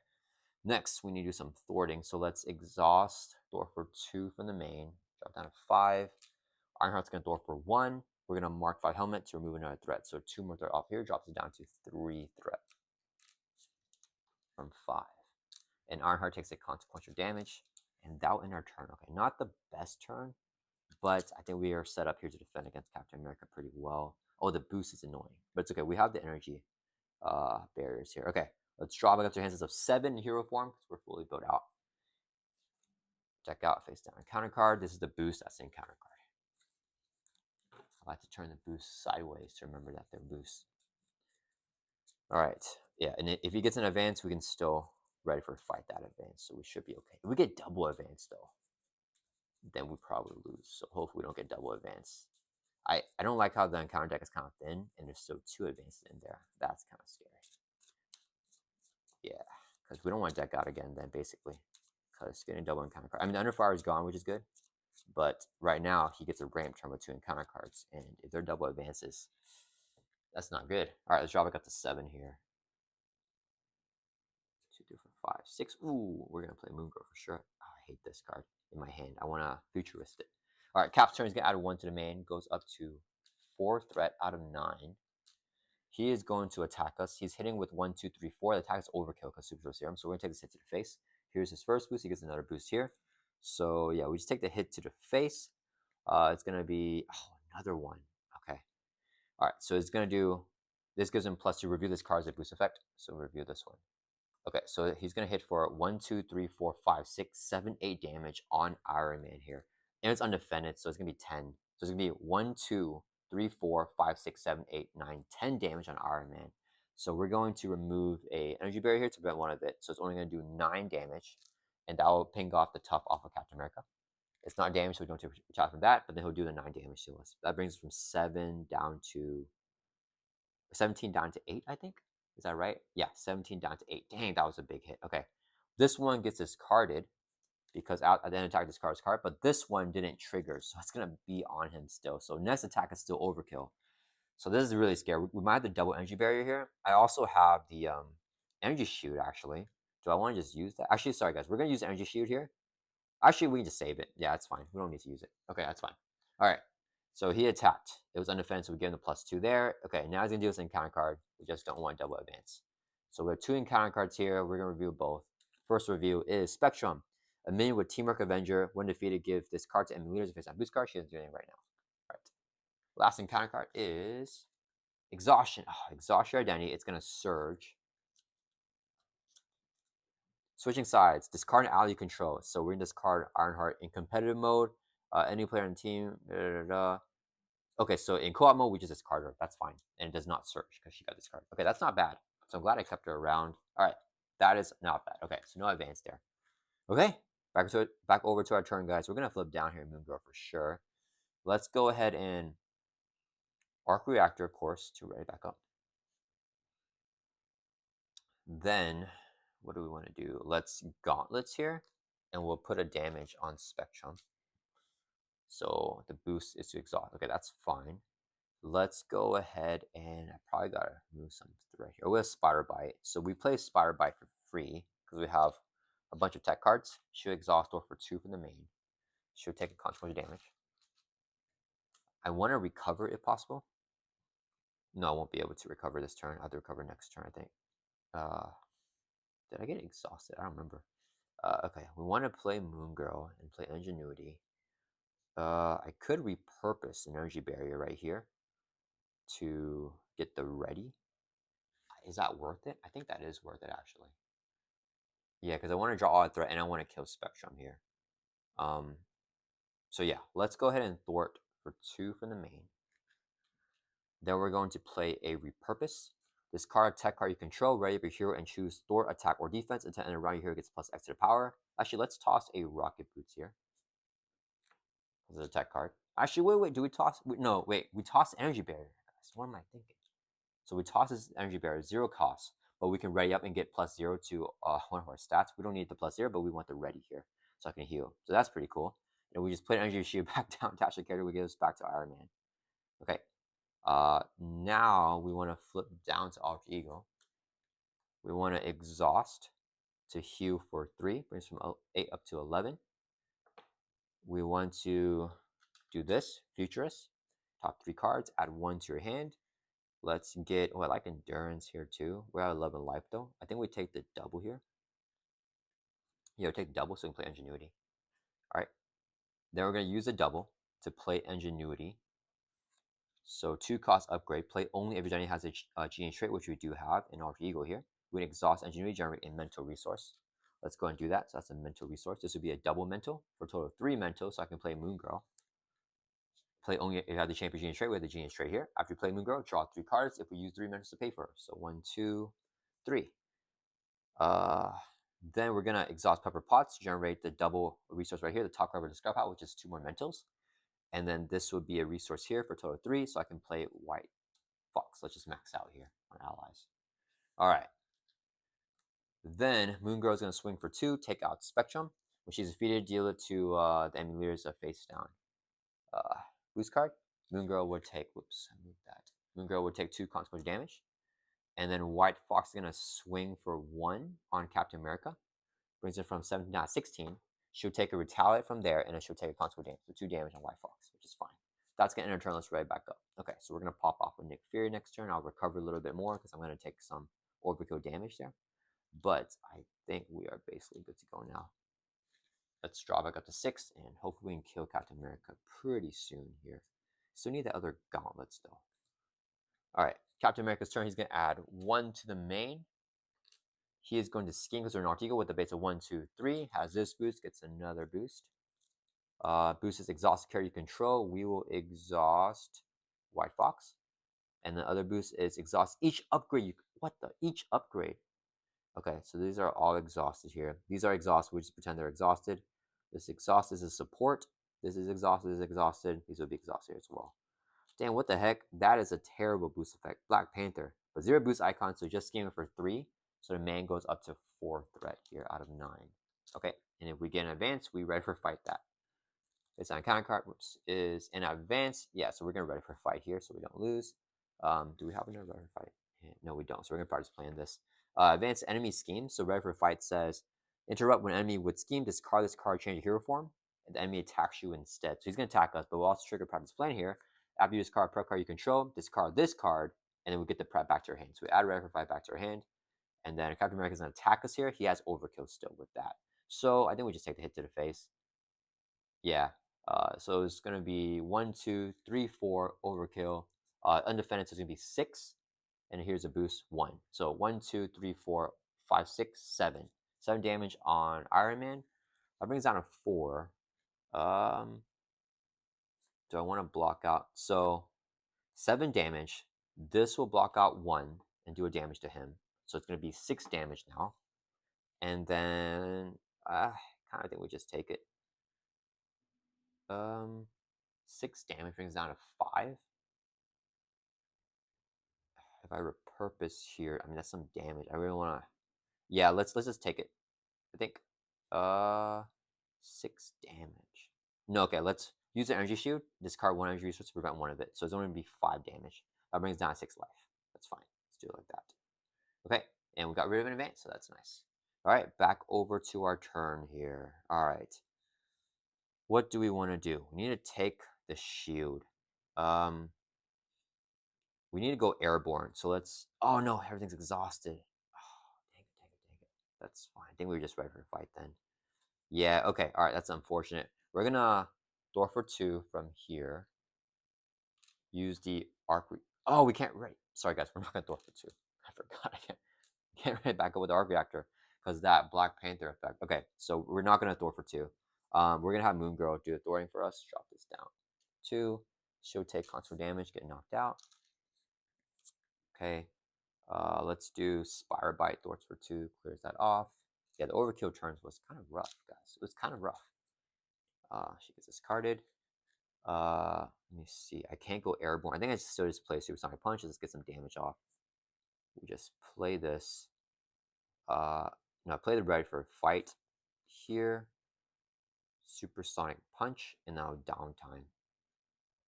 Next, we need to do some thwarting. So let's exhaust Thor for 2 from the main. Drop down to 5. Ironheart's going to Thor for 1. We're going to mark 5 helmet to remove another threat. So 2 more threat off here drops it down to 3 threat from 5. And Ironheart takes a consequential damage. And that will end our turn. Okay, not the best turn, but I think we are set up here to defend against Captain America pretty well. Oh, the boost is annoying, but it's okay. We have the energy barriers here. Okay, let's draw back up to hands of 7 in hero form because we're fully built out. Check out face down counter card. This is the boost. That's the encounter card. I like to turn the boost sideways to remember that they're boosts. All right, yeah, and if he gets an advance, we can still ready for fight that advance, so we should be okay. We get double advance though. then we probably lose. So hopefully we don't get double advance. I don't like how the encounter deck is kind of thin, and there's still 2 advances in there. That's kind of scary. Yeah, because we don't want to deck out again then, basically. Because getting double encounter card. I mean, the Underfire is gone, which is good. But right now, he gets a ramp turn with 2 encounter cards. And if they're double advances, that's not good. All right, let's drop it up to 7 here. 2, 3, 4, 5, 6. Ooh, we're going to play Moongirl for sure. Oh, I hate this card in my hand. I want to futurist it. All right, Cap's turn is going to add 1 to the main. Goes up to 4 threat out of 9. He is going to attack us. He's hitting with 1, 2, 3, 4. The attack is overkill because Super Serum. So we're going to take this hit to the face. Here's his first boost. He gets another boost here. So yeah, we just take the hit to the face. It's going to be another one. Okay. All right. So it's going to do, this gives him plus 2. Review this card as a boost effect. So review this one. Okay. So he's going to hit for 1, 2, 3, 4, 5, 6, 7, 8 damage on Iron Man here. And it's undefended. So it's going to be 10. So it's going to be 1, 2, 3, 4, 5, 6, 7, 8, 9, 10 damage on Iron Man. So we're going to remove a energy barrier here to prevent one of it. So it's only going to do 9 damage. And that will ping off the tough off of Captain America. It's not damage, so we don't take a shot from that, but then he'll do the 9 damage to us. That brings us from 17 down to 8, I think. Is that right? Yeah, 17 down to 8. Dang, that was a big hit. Okay. This one gets discarded because at the end of attack discards card, but this one didn't trigger, so it's gonna be on him still. So next attack is still overkill. So this is really scary. We might have the double energy barrier here. I also have the energy shield actually. Do I want to just use that? Actually, sorry guys, we're gonna use the energy shield here. Actually, we can just save it. Yeah, it's fine. We don't need to use it. Okay, that's fine. All right. So he attacked. It was undefended, so we give him the +2 there. Okay, now he's gonna do this encounter card. We just don't want double advance. So we have 2 encounter cards here. We're gonna review both. First review is Spectrum. A minion with Teamwork Avenger. When defeated, give this card to enemy leaders if it's on boost card. She doesn't do anything right now. All right. Last encounter card is Exhaustion. Oh, exhaust your identity. It's gonna surge. Switching sides. Discard an ally you control. So we're going to discard Ironheart in competitive mode. Any player on the team. Okay, so in co-op mode, we just discard her. That's fine. And it does not search because she got discarded. Okay, that's not bad. So I'm glad I kept her around. All right, that is not bad. Okay, so no advance there. Okay, back over to our turn, guys. We're going to flip down here in Moongirl for sure. Let's go ahead and Arc Reactor, of course, to ready back up. Then, what do we want to do? Let's Gauntlets here, and we'll put a damage on Spectrum. So the boost is to exhaust. Okay, that's fine. Let's go ahead and I probably gotta remove some right here. We'll Spider Bite. So we play Spider Bite for free because we have a bunch of tech cards. Should exhaust or for 2 from the main. Should take a consequential damage. I want to recover if possible. No, I won't be able to recover this turn. I'll have to recover next turn, I think. Did I get exhausted? I don't remember. Okay, we want to play Moongirl and play Ingenuity. I could repurpose an energy barrier right here to get the ready. Is that worth it? I think that is worth it actually. Yeah, because I want to draw all threat and I want to kill Spectrum here. So yeah, let's go ahead and thwart for 2 from the main. Then we're going to play a repurpose. This card, tech card you control, ready up your hero and choose thwart, attack, or defense. Until end of round, your hero gets +X to the power. Actually, let's toss a Rocket Boots here. This is a tech card. Actually, wait. Do we toss? No, wait. We toss energy barrier. So what am I thinking? So we toss this energy barrier, 0 cost, but we can ready up and get +0 to one of our stats. We don't need the +0, but we want the ready here, so I can heal. So that's pretty cool. And we just put energy shield back down, attach the character, we give us back to Iron Man. Okay. Now we want to flip down to Alter Ego. We want to exhaust to heal for 3, brings from 8 up to 11. We want to do this, Futurist. Top 3 cards, add 1 to your hand. Let's get, I like Endurance here too. We're at 11 life though. I think we take the double here. Yeah, take double so we can play Ingenuity. All right. Then we're going to use a double to play Ingenuity. So 2 cost upgrade. Play only if your identity has a genius trait, which we do have in Alter Ego here. We can exhaust Ingenuity, generate a mental resource. Let's go and do that. So that's a mental resource. This would be a double mental for a total of 3 mental, so I can play Moongirl. Play only if you have the champion genius trait. We have the genius trait here. After you play Moongirl, draw 3 cards if we use 3 mentals to pay for her. So 1, 2, 3. Then we're gonna exhaust Pepper Potts to generate the double resource right here, the top card of the discard pile, which is 2 more mentals. And then this would be a resource here for a total of 3, so I can play White Fox. Let's just max out here on allies. All right. Then Moon Girl is going to swing for 2, take out Spectrum. When she's defeated, deal it to the enemy leaders face down. Boost card. Moon Girl would take, whoops, I moved that. Moon Girl would take 2 consequence damage. And then White Fox is going to swing for 1 on Captain America. Brings it from 17 down to 16. She'll take a retaliate from there, and then she'll take a consequence damage. So 2 damage on White Fox, which is fine. That's going to end her turn. Let's right back up. Okay, so we're going to pop off with Nick Fury next turn. I'll recover a little bit more because I'm going to take some overkill damage there. But I think we are basically good to go now. Let's draw back up to 6, and hopefully we can kill Captain America pretty soon here. Still need the other gauntlets, though. All right, Captain America's turn. He's going to add 1 to the main. He is going to scheme because we're an Eagle with a base of 1, 2, 3. Has this boost, gets another boost. Boost is exhaust character control. We will exhaust White Fox. And the other boost is exhaust each upgrade. Each upgrade. Okay, so these are all exhausted here. These are exhausted. We just pretend they're exhausted. This exhaust is a support. This is exhausted. This is exhausted. These will be exhausted as well. Damn, what the heck? That is a terrible boost effect. Black Panther. But 0 boost icon, so just scheming for 3. So the man goes up to 4 threat here out of 9. Okay, and if we get an advance, we ready for fight that. It's on counter card, whoops, is in advance. Yeah, so we're gonna ready for fight here so we don't lose. Do we have another ready for fight? No, we don't. So we're gonna probably just plan this. Advanced enemy scheme. So ready for fight says interrupt when enemy would scheme, discard this card, change hero form, and the enemy attacks you instead. So he's gonna attack us, but we'll also trigger practice plan here. After you discard prep card you control, discard this card, and then we get the prep back to our hand. So we add ready for fight back to our hand. And then Captain America is gonna attack us here. He has overkill still with that. So I think we just take the hit to the face. Yeah. So it's gonna be 1, 2, 3, 4 overkill. Undefended, so it's gonna be 6. And here's a boost 1. So 1, 2, 3, 4, 5, 6, 7. 7 damage on Iron Man. That brings down to 4. Do I want to block out? So 7 damage. This will block out 1 and do a damage to him. So it's going to be 6 damage now. And then I kind of think we just take it. 6 damage brings down to 5. If I repurpose here, I mean that's some damage. I really want to. Yeah, let's just take it. I think 6 damage. No, okay, let's use the energy shield. Discard 1 energy resource to prevent 1 of it. So it's only gonna be 5 damage. That brings down 6 life. That's fine. Let's do it like that. Okay, and we got rid of an advance, so that's nice. All right, back over to our turn here. All right. What do we want to do? We need to take the shield. We need to go airborne. So let's. Oh no, everything's exhausted. Oh, dang it. That's fine. I think we were just ready for a fight then. Yeah, okay. All right, that's unfortunate. We're gonna door for 2 from here. Use the arc. Oh, we can't. Right. Sorry, guys. We're not gonna door for 2. I forgot. I can't right back up with the arc reactor because that Black Panther effect. Okay, so we're not gonna door for 2. We're gonna have Moon Girl do the thwarting for us. Drop this down. 2. She'll take constant damage, get knocked out. Okay. Let's do Spire Bite. Thwarts for 2. Clears that off. Yeah, the overkill turns was kind of rough, guys. It was kind of rough. She gets discarded. Let me see. I can't go airborne. I think I still just play Supersonic Punch. Let's get some damage off. We just play this. No, play the ready for a fight here. Supersonic Punch, and now downtime.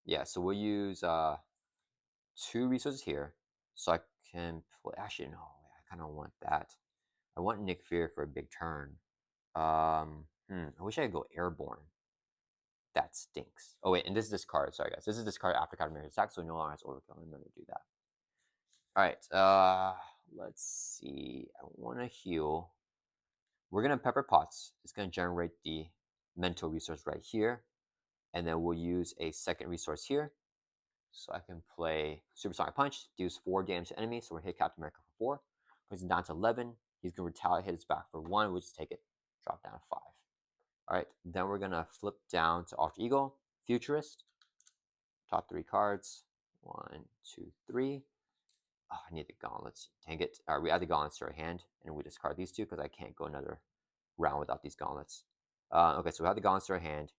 Yeah, so we'll use 2 resources here. So I can play. Actually, no, I kind of want that. I want Nick Fury for a big turn. I wish I could go airborne. That stinks. Oh wait, and this is this card. Sorry guys, this is this card after Captain America's attack, so no longer has overkill. I'm gonna do that. All right. Let's see. I want to heal. We're gonna Pepper Pots. It's gonna generate the mental resource right here, and then we'll use a second resource here. So I can play Supersonic Punch, deals 4 damage to enemy. So we're hit Captain America for 4. Brings him down to 11. He's gonna retaliate, hit his back for 1. We'll just take it. Drop down to 5. All right, then we're gonna flip down to Alter Ego, Futurist. Top 3 cards. 1, 2, 3. Oh, I need the gauntlets. Dang it. All right, we add the gauntlets to our hand, and we discard these two because I can't go another round without these gauntlets. Okay, so we have the gauntlets to our hand.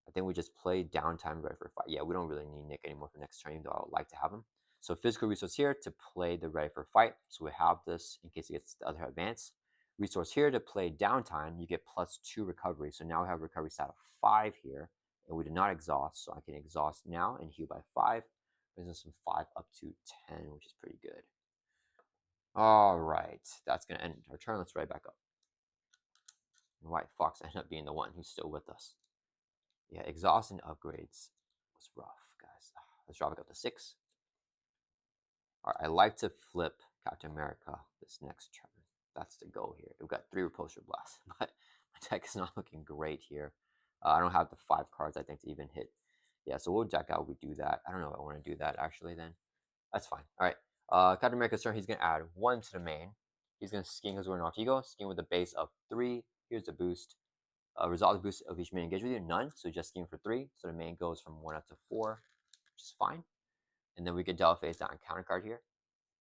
I think we just play downtime ready for fight. Yeah, we don't really need Nick anymore for next turn, even though I would like to have him. So physical resource here to play the ready for fight. So we have this in case he gets the other advance. Resource here to play downtime. You get +2 recovery. So now we have recovery stat of 5 here. And we did not exhaust. So I can exhaust now and heal by 5. Brings us from 5 up to 10, which is pretty good. All right. That's going to end our turn. Let's right back up. And White Fox ended up being the one who's still with us. Yeah, exhaust and upgrades was rough, guys. Let's drop it up to 6. All right, I like to flip Captain America this next turn. That's the goal here. We've got 3 Repulsor Blasts, but my deck is not looking great here. I don't have the 5 cards, I think, to even hit. Yeah, so we'll deck out. We do that. I don't know if I want to do that, actually, then. That's fine. All right. Captain America's turn. He's going to add 1 to the main. He's going to scheme his Warden off Ego. Scheme with a base of 3. Here's the boost. Resolve the boost of each main engaged with you, none. So just scheme for 3. So the main goes from 1 up to 4, which is fine. And then we get Delta face down counter card here.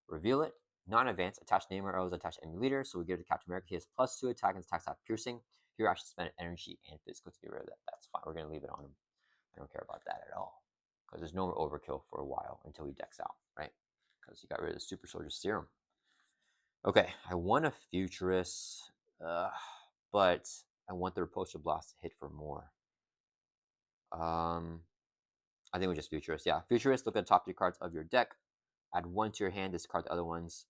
Reveal it. Non-advance. Attach name or arrows attached to emulator. So we give it to Captain America. He has +2 attack and attack stat piercing. Here I should spend energy and physical to get rid of that. That's fine. We're going to leave it on him. I don't care about that at all. Because there's no more overkill for a while until he decks out, right? Because he got rid of the Super Soldier Serum. Okay, I want a Futurist, but I want the Repulsor Blast to hit for more. I think we just Futurist. Yeah, Futurist, look at the top 3 cards of your deck. Add 1 to your hand, discard the other ones.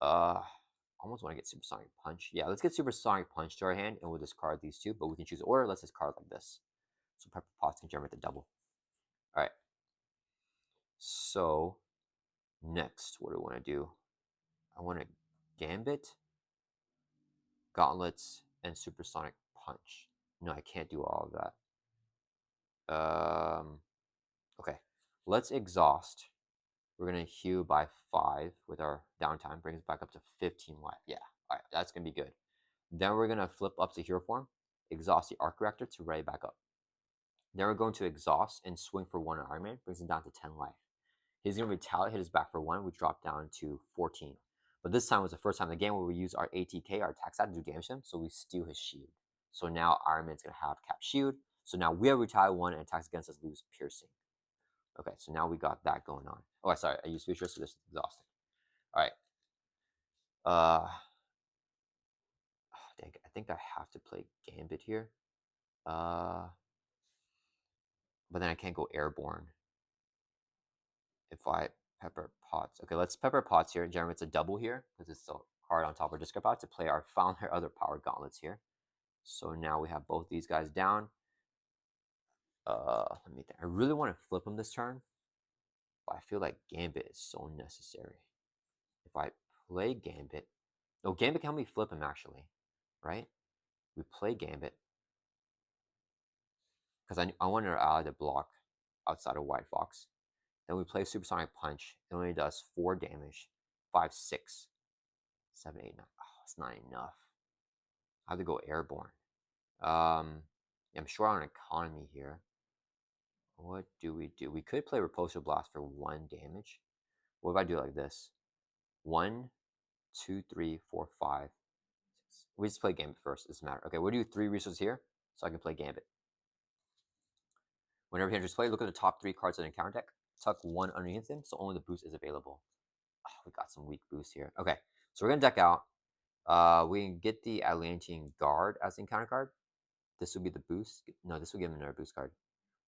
Almost want to get Supersonic Punch. Yeah, let's get Supersonic Punch to our hand, and we'll discard these 2, but we can choose order. Let's discard like this. So Pepper Potts can generate the double. All right. So, next, what do I want to do? I want to Gambit, Gauntlets, and Supersonic Punch. No, I can't do all of that. Okay. Let's exhaust. We're going to heal by 5 with our downtime. Brings us back up to 15 life. Yeah. All right. That's going to be good. Then we're going to flip up to hero form. Exhaust the Arc Reactor to ready back up. Then we're going to exhaust and swing for 1 on Iron Man. Brings him down to 10 life. He's going to retaliate, hit his back for 1. We drop down to 14. But this time was the first time in the game where we use our ATK, our attack stat, to do damage to him. So we steal his shield. So now Iron Man's going to have cap shield. So now we have retaliate 1 and attacks against us lose piercing. Okay, so now we got that going on. Oh, sorry, I used Futurist, so this is exhausting. All right. Dang, I think I have to play Gambit here. But then I can't go Airborne if I Pepper Potts. Okay, let's Pepper Potts here. Generally, it's a double here because it's a card on top of discard pot to play our Founder other power gauntlets here. So now we have both these guys down. Let me think. I really want to flip them this turn, but I feel like Gambit is so necessary. If I play Gambit, no, Gambit can help me flip him actually, right? We play Gambit because I wanted our ally to block outside of White Fox. Then we play Supersonic Punch. It only does 4 damage. 5, 6, 7, 8, 9. Oh, it's not enough. I have to go Airborne. I'm short on economy here. What do? We could play Repulsor Blast for 1 damage. What if I do like this? 1, 2, 3, 4, 5, 6. We just play Gambit first. It doesn't matter. Okay, we'll do 3 resources here so I can play Gambit. Whenever you just play, look at the top 3 cards in the encounter deck. Tuck 1 underneath them, so only the boost is available. Oh, we got some weak boost here. Okay, so we're gonna deck out. We can get the Atlantean Guard as the encounter card. This will be the boost. No, this will give him another boost card.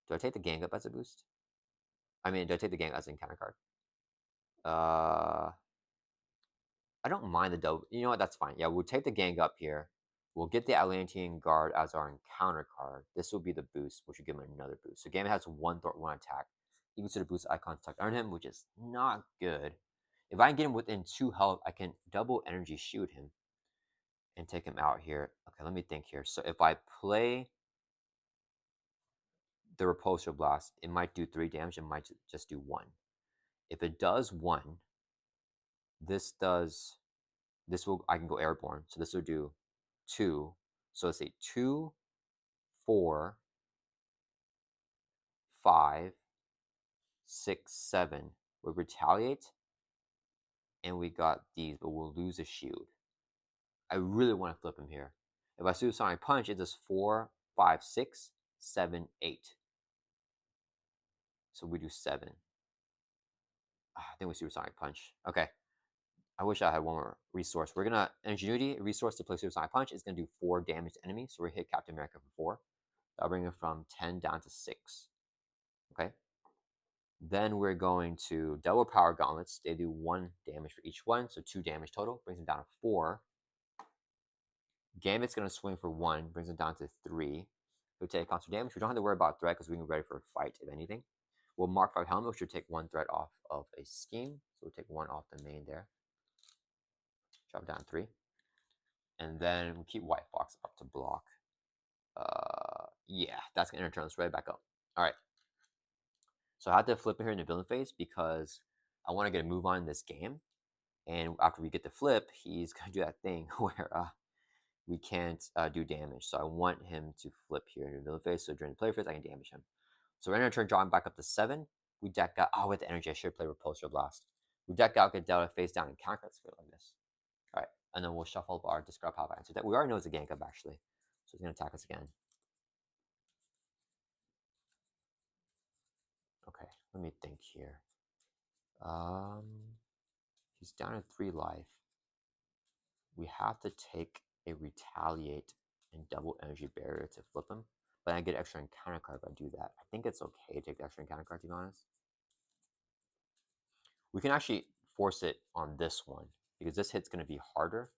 Do I take the gang up as a boost? I mean, do I take the gang as an encounter card? I don't mind the double. You know what? That's fine. Yeah, we'll take the gang up here. We'll get the Atlantean Guard as our encounter card. This will be the boost, which will give him another boost. So Gambit has 1 thought, 1 attack. Equal to the boost icon tucked on him, which is not good. If I can get him within 2 health, I can double energy shield him and take him out here. Okay, let me think here. So if I play the Repulsor Blast, it might do 3 damage. It might just do 1. If it does 1, this will, I can go Airborne. So this will do 2. So let's say 2, 4, 5, 6, 7 would retaliate. and we got these, but we'll lose a shield. I really want to flip him here. If I supersonic punch, it does 4, 5, 6, 7, 8. So we do 7. I think we supersonic punch. Okay. I wish I had one more resource. We're gonna ingenuity resource to play supersonic punch is gonna do 4 damage to enemies. So we hit Captain America for 4. That'll bring it from 10 down to 6. Okay. Then we're going to double power gauntlets. They do 1 damage for each one, so 2 damage total. Brings them down to 4. Gambit's gonna swing for 1, brings it down to 3. He'll take constant damage. We don't have to worry about threat because we can be ready for a fight if anything. We'll mark 5 helmet, which should take 1 threat off of a scheme. So we'll take 1 off the main there. Drop down 3. And then we keep White Fox up to block. Yeah, that's gonna turn us right back up. Alright. So I had to flip it here in the villain phase because I want to get a move on in this game. And after we get the flip, he's gonna do that thing where we can't do damage. So I want him to flip here in the villain phase. So during the player phase, I can damage him. So we're gonna turn John back up to 7. We deck out. Oh, with the energy, I should play Repulsor Blast. We deck out, get Delta face down, and counter. Let's go like this. All right, and then we'll shuffle our discard power back. So that we already know it's a gank up actually. So he's gonna attack us again. Okay, let me think here. He's down to 3 life. We have to take a retaliate and double energy barrier to flip him. But I get extra encounter card if I do that. I think it's okay to take the extra encounter card, to be honest. We can actually force it on this one because this hit's going to be harder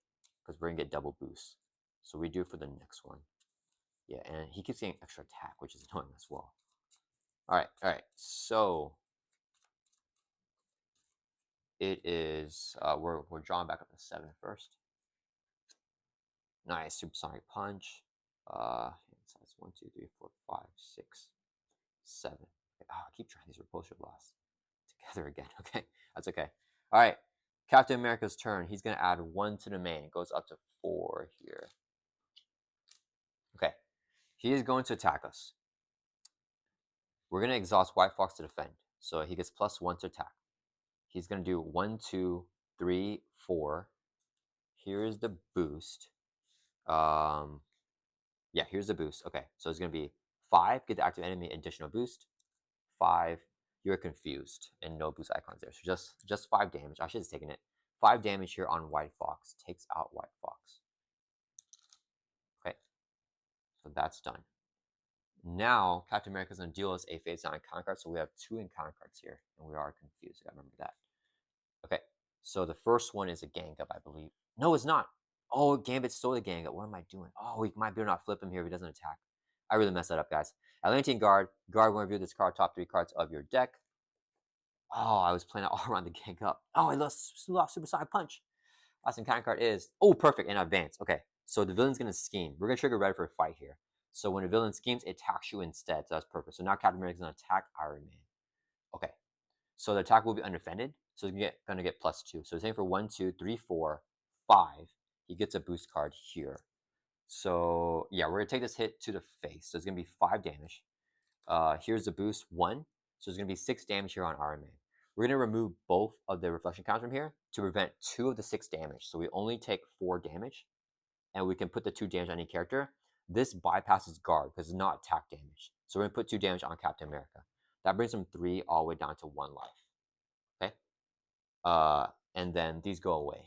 because we're going to get double boost. So we do it for the next one. Yeah, and he keeps getting extra attack, which is annoying as well. All right. So it is, we're drawing back up to 7 first. Nice, supersonic punch. So that's 1, 2, 3, 4, 5, 6, 7. Okay. Oh, I keep trying these repulsor blasts together again. Okay, that's okay. All right, Captain America's turn. He's gonna add 1 to the main. It goes up to 4 here. Okay, he is going to attack us. We're gonna exhaust White Fox to defend, so he gets +1 to attack. He's gonna do 1, 2, 3, 4. Here's the boost. Yeah, here's the boost. Okay, so it's gonna be 5, get the active enemy additional boost. 5, you're confused, and no boost icons there. So just 5 damage. I should have taken it. 5 damage here on White Fox. Takes out White Fox. Okay, so that's done. Now Captain America is gonna deal us a face down encounter card. So we have 2 encounter cards here, and we are confused. I remember that. Okay, so the first one is a gang up, I believe. No, it's not. Oh, Gambit stole the gang up. What am I doing? Oh, we might be able to not flip him here if he doesn't attack. I really messed that up, guys. Atlantean Guard. Guard will review this card, top 3 cards of your deck. Oh, I was playing it all around the gang up. Oh, I lost Supersonic Punch. Last encounter card is, oh, perfect, and advance. Okay, so the villain's going to scheme. We're going to trigger ready for a fight here. So when a villain schemes, it attacks you instead. So that's perfect. So now Captain America's going to attack Iron Man. Okay, so the attack will be undefended. So he's going to get +2. So it's aiming for 1, 2, 3, 4, 5. He gets a boost card here. So yeah, we're going to take this hit to the face. So it's going to be 5 damage. Here's the boost, 1. So it's going to be 6 damage here on Iron Man. We're going to remove both of the reflection counters from here to prevent 2 of the 6 damage. So we only take 4 damage, and we can put the 2 damage on any character. This bypasses guard because it's not attack damage. So we're going to put 2 damage on Captain America. That brings him 3 all the way down to 1 life. Okay? And then these go away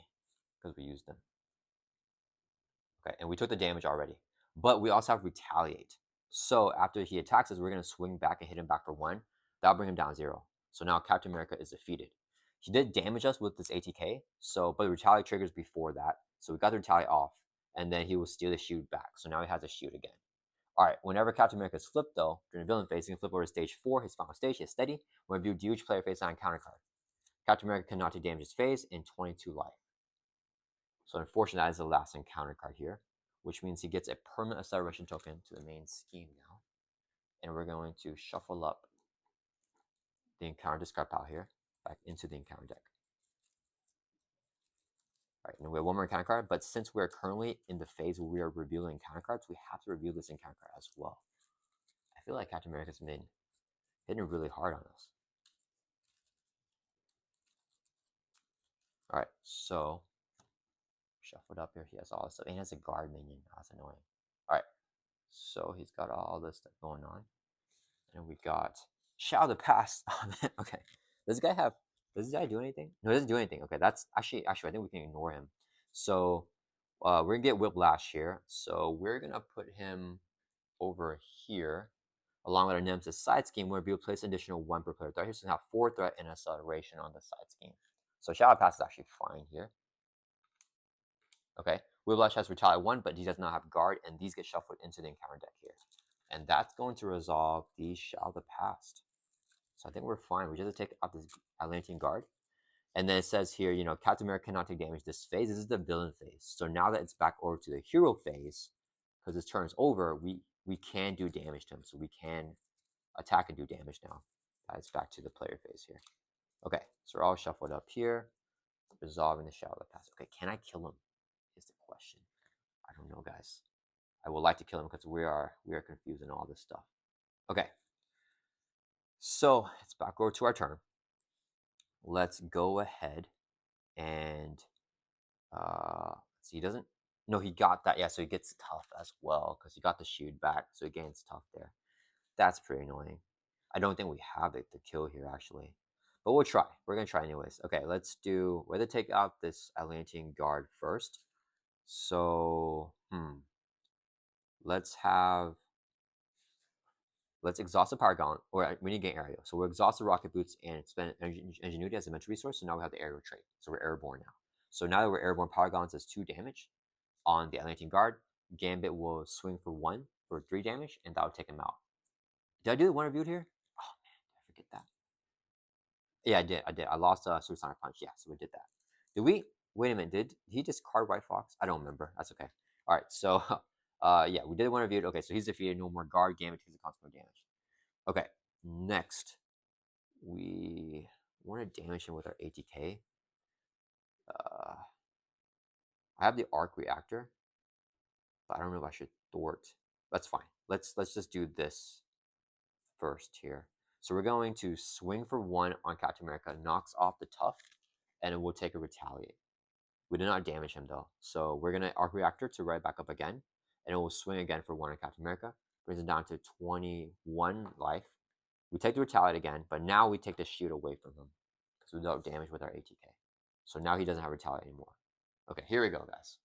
because we used them. Okay, and we took the damage already. But we also have retaliate. So after he attacks us, we're going to swing back and hit him back for 1. That'll bring him down 0. So now Captain America is defeated. He did damage us with this ATK, but the retaliate triggers before that. So we got the retaliate off, and then he will steal the shield back. So now he has a shield again. All right, whenever Captain America is flipped, though, during the villain phase, he can flip over to stage 4, his final stage, his steady, when review each player face on encounter card. Captain America cannot take damage his phase in 22 life. So unfortunately, that is the last encounter card here, which means he gets a permanent acceleration token to the main scheme now. And we're going to shuffle up the encounter discard pile here back into the encounter deck. All right, and we have 1 more encounter card, but since we're currently in the phase where we are revealing encounter cards, we have to reveal this encounter card as well. I feel like Captain America's been hitting really hard on us. All right, so shuffled up here. He has all this stuff. And he has a guard minion. That's annoying. All right, so he's got all this stuff going on. And we got Shadow the Past. Okay, does this guy do anything? No, he doesn't do anything. Okay, that's actually I think we can ignore him. So we're gonna get Whiplash here. So we're gonna put him over here along with our Nemesis side scheme where we will place an additional 1 per player threat. Here's gonna have 4 threat and acceleration on the side scheme. So Shadow Pass is actually fine here. Okay, Whiplash has Retaliate 1, but he does not have Guard, and these get shuffled into the encounter deck here. And that's going to resolve the Shadow of the Past. So I think we're fine. We just have to take out this Atlantean Guard. And then it says here, you know, Captain America cannot take damage this phase. This is the villain phase. So now that it's back over to the hero phase, because his turn is over, we can do damage to him. So we can attack and do damage now. It's back to the player phase here. Okay, so we're all shuffled up here. Resolving the Shadow of the Past. Okay, can I kill him? Is the question. I don't know, guys. I would like to kill him because we are confused in all this stuff. Okay. So it's back over to our turn. Let's go ahead and see, he doesn't. No, he got that. Yeah, so he gets tough as well because he got the shield back, so he gains tough there. That's pretty annoying. I don't think we have it to kill here actually, but we'll try. We're gonna try anyways. Okay, let's do. We're gonna take out this Atlantean guard first. So let's exhaust the power gauntlet, or we need to gain aerial. So we'll exhaust the rocket boots and spend ingenuity as a mental resource. So now we have the aerial trait. So we're airborne now. So now that we're airborne, power gauntlets does 2 damage on the Atlantean guard. Gambit will swing for 1 for 3 damage, and that will take him out. Did I do the one reviewed here? Oh man, did I forget that? Yeah, I did. I lost a Suicide Punch. Yeah, so we did that. Did we? Wait a minute. Did he discard White Fox? I don't remember. That's okay. All right. So, yeah, we did one reviewed. Okay, so he's defeated. No more guard damage. He's a consequent damage. Okay. Next, we want to damage him with our ATK. I have the arc reactor, but I don't know if I should thwart. That's fine. Let's just do this first here. So we're going to swing for 1 on Captain America, knocks off the tough, and it will take a retaliate. We did not damage him though. So we're gonna arc reactor to right back up again, and it will swing again for 1 on Captain America. Brings it down to 21 life. We take the retaliate again, but now we take the shield away from him because we don't damage with our ATK. So now he doesn't have retaliate anymore. Okay, here we go, guys.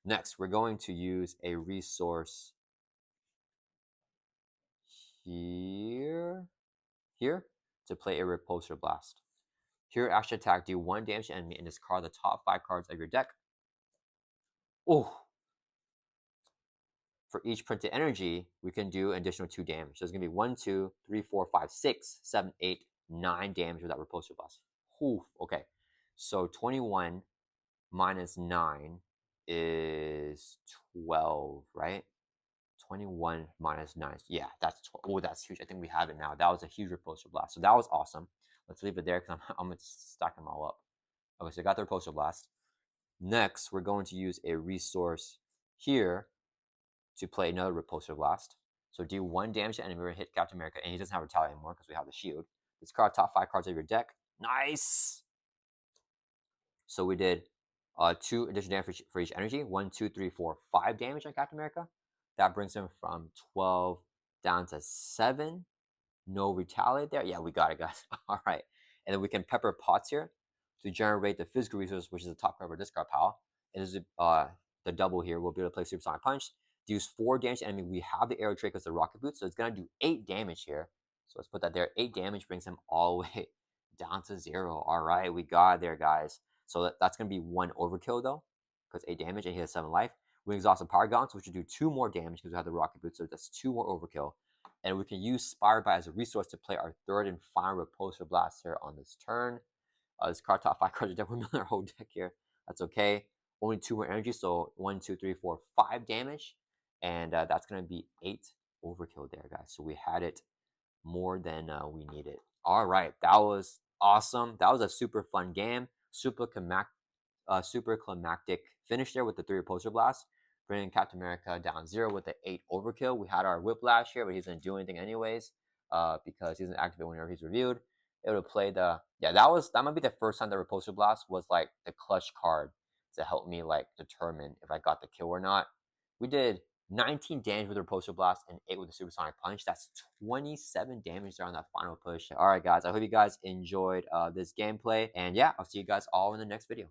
Next, we're going to use a resource here to play a repulsor blast. Here, action attack, do 1 damage to enemy and discard the top 5 cards of your deck. Oh, for each printed energy, we can do an additional 2 damage. So it's gonna be 1, 2, 3, 4, 5, 6, 7, 8, 9 damage with that repulsor blast. Oof, okay. So 21 minus 9 is 12, right? 21 minus 9. Yeah, that's 12. Oh, that's huge. I think we have it now. That was a huge repulsor blast. So that was awesome. Let's leave it there because I'm going to stack them all up. Okay, so I got the repulsor blast. Next, we're going to use a resource here to play another repulsor blast. So do 1 damage to enemy. We're going to hit Captain America, and he doesn't have retaliate anymore because we have the shield. Discard top 5 cards of your deck. Nice! So we did 2 additional damage for each energy. 1, 2, 3, 4, 5 damage on Captain America. That brings him from 12 down to 7. No retaliate there. Yeah, we got it, guys. All right. And then we can pepper pots here to generate the physical resource, which is the top card of our discard pile. And this is the double here. We'll be able to play Supersonic Punch. Deals 4 damage to enemy. We have the arrow trait because the rocket boots, so it's going to do 8 damage here. So let's put that there. 8 damage brings him all the way down to 0. All right, we got it there, guys. So that's going to be 1 overkill, though, because 8 damage, and he has 7 life. We exhaust the power gauntlets, which will do 2 more damage because we have the rocket boots, so that's 2 more overkill. And we can use Spired by as a resource to play our 3rd and final repulsor blast here on this turn. This card top 5 cards of deck. We're milling our whole deck here. That's okay. Only 2 more energy, so 1, 2, 3, 4, 5 damage. And that's going to be 8 overkill there, guys. So we had it more than we needed. All right, that was awesome. That was a super fun game. Super climactic finish there with the 3 repulsor blasts. Bringing Captain America down 0 with the 8 overkill. We had our Whiplash here, but he doesn't do anything anyways because he doesn't activate whenever he's reviewed. able to play the that might be the first time the Repulsor Blast was like the clutch card to help me like determine if I got the kill or not. We did 19 damage with the Repulsor Blast and 8 with the Supersonic Punch. That's 27 damage there on that final push. All right, guys. I hope you guys enjoyed this gameplay. And yeah, I'll see you guys all in the next video.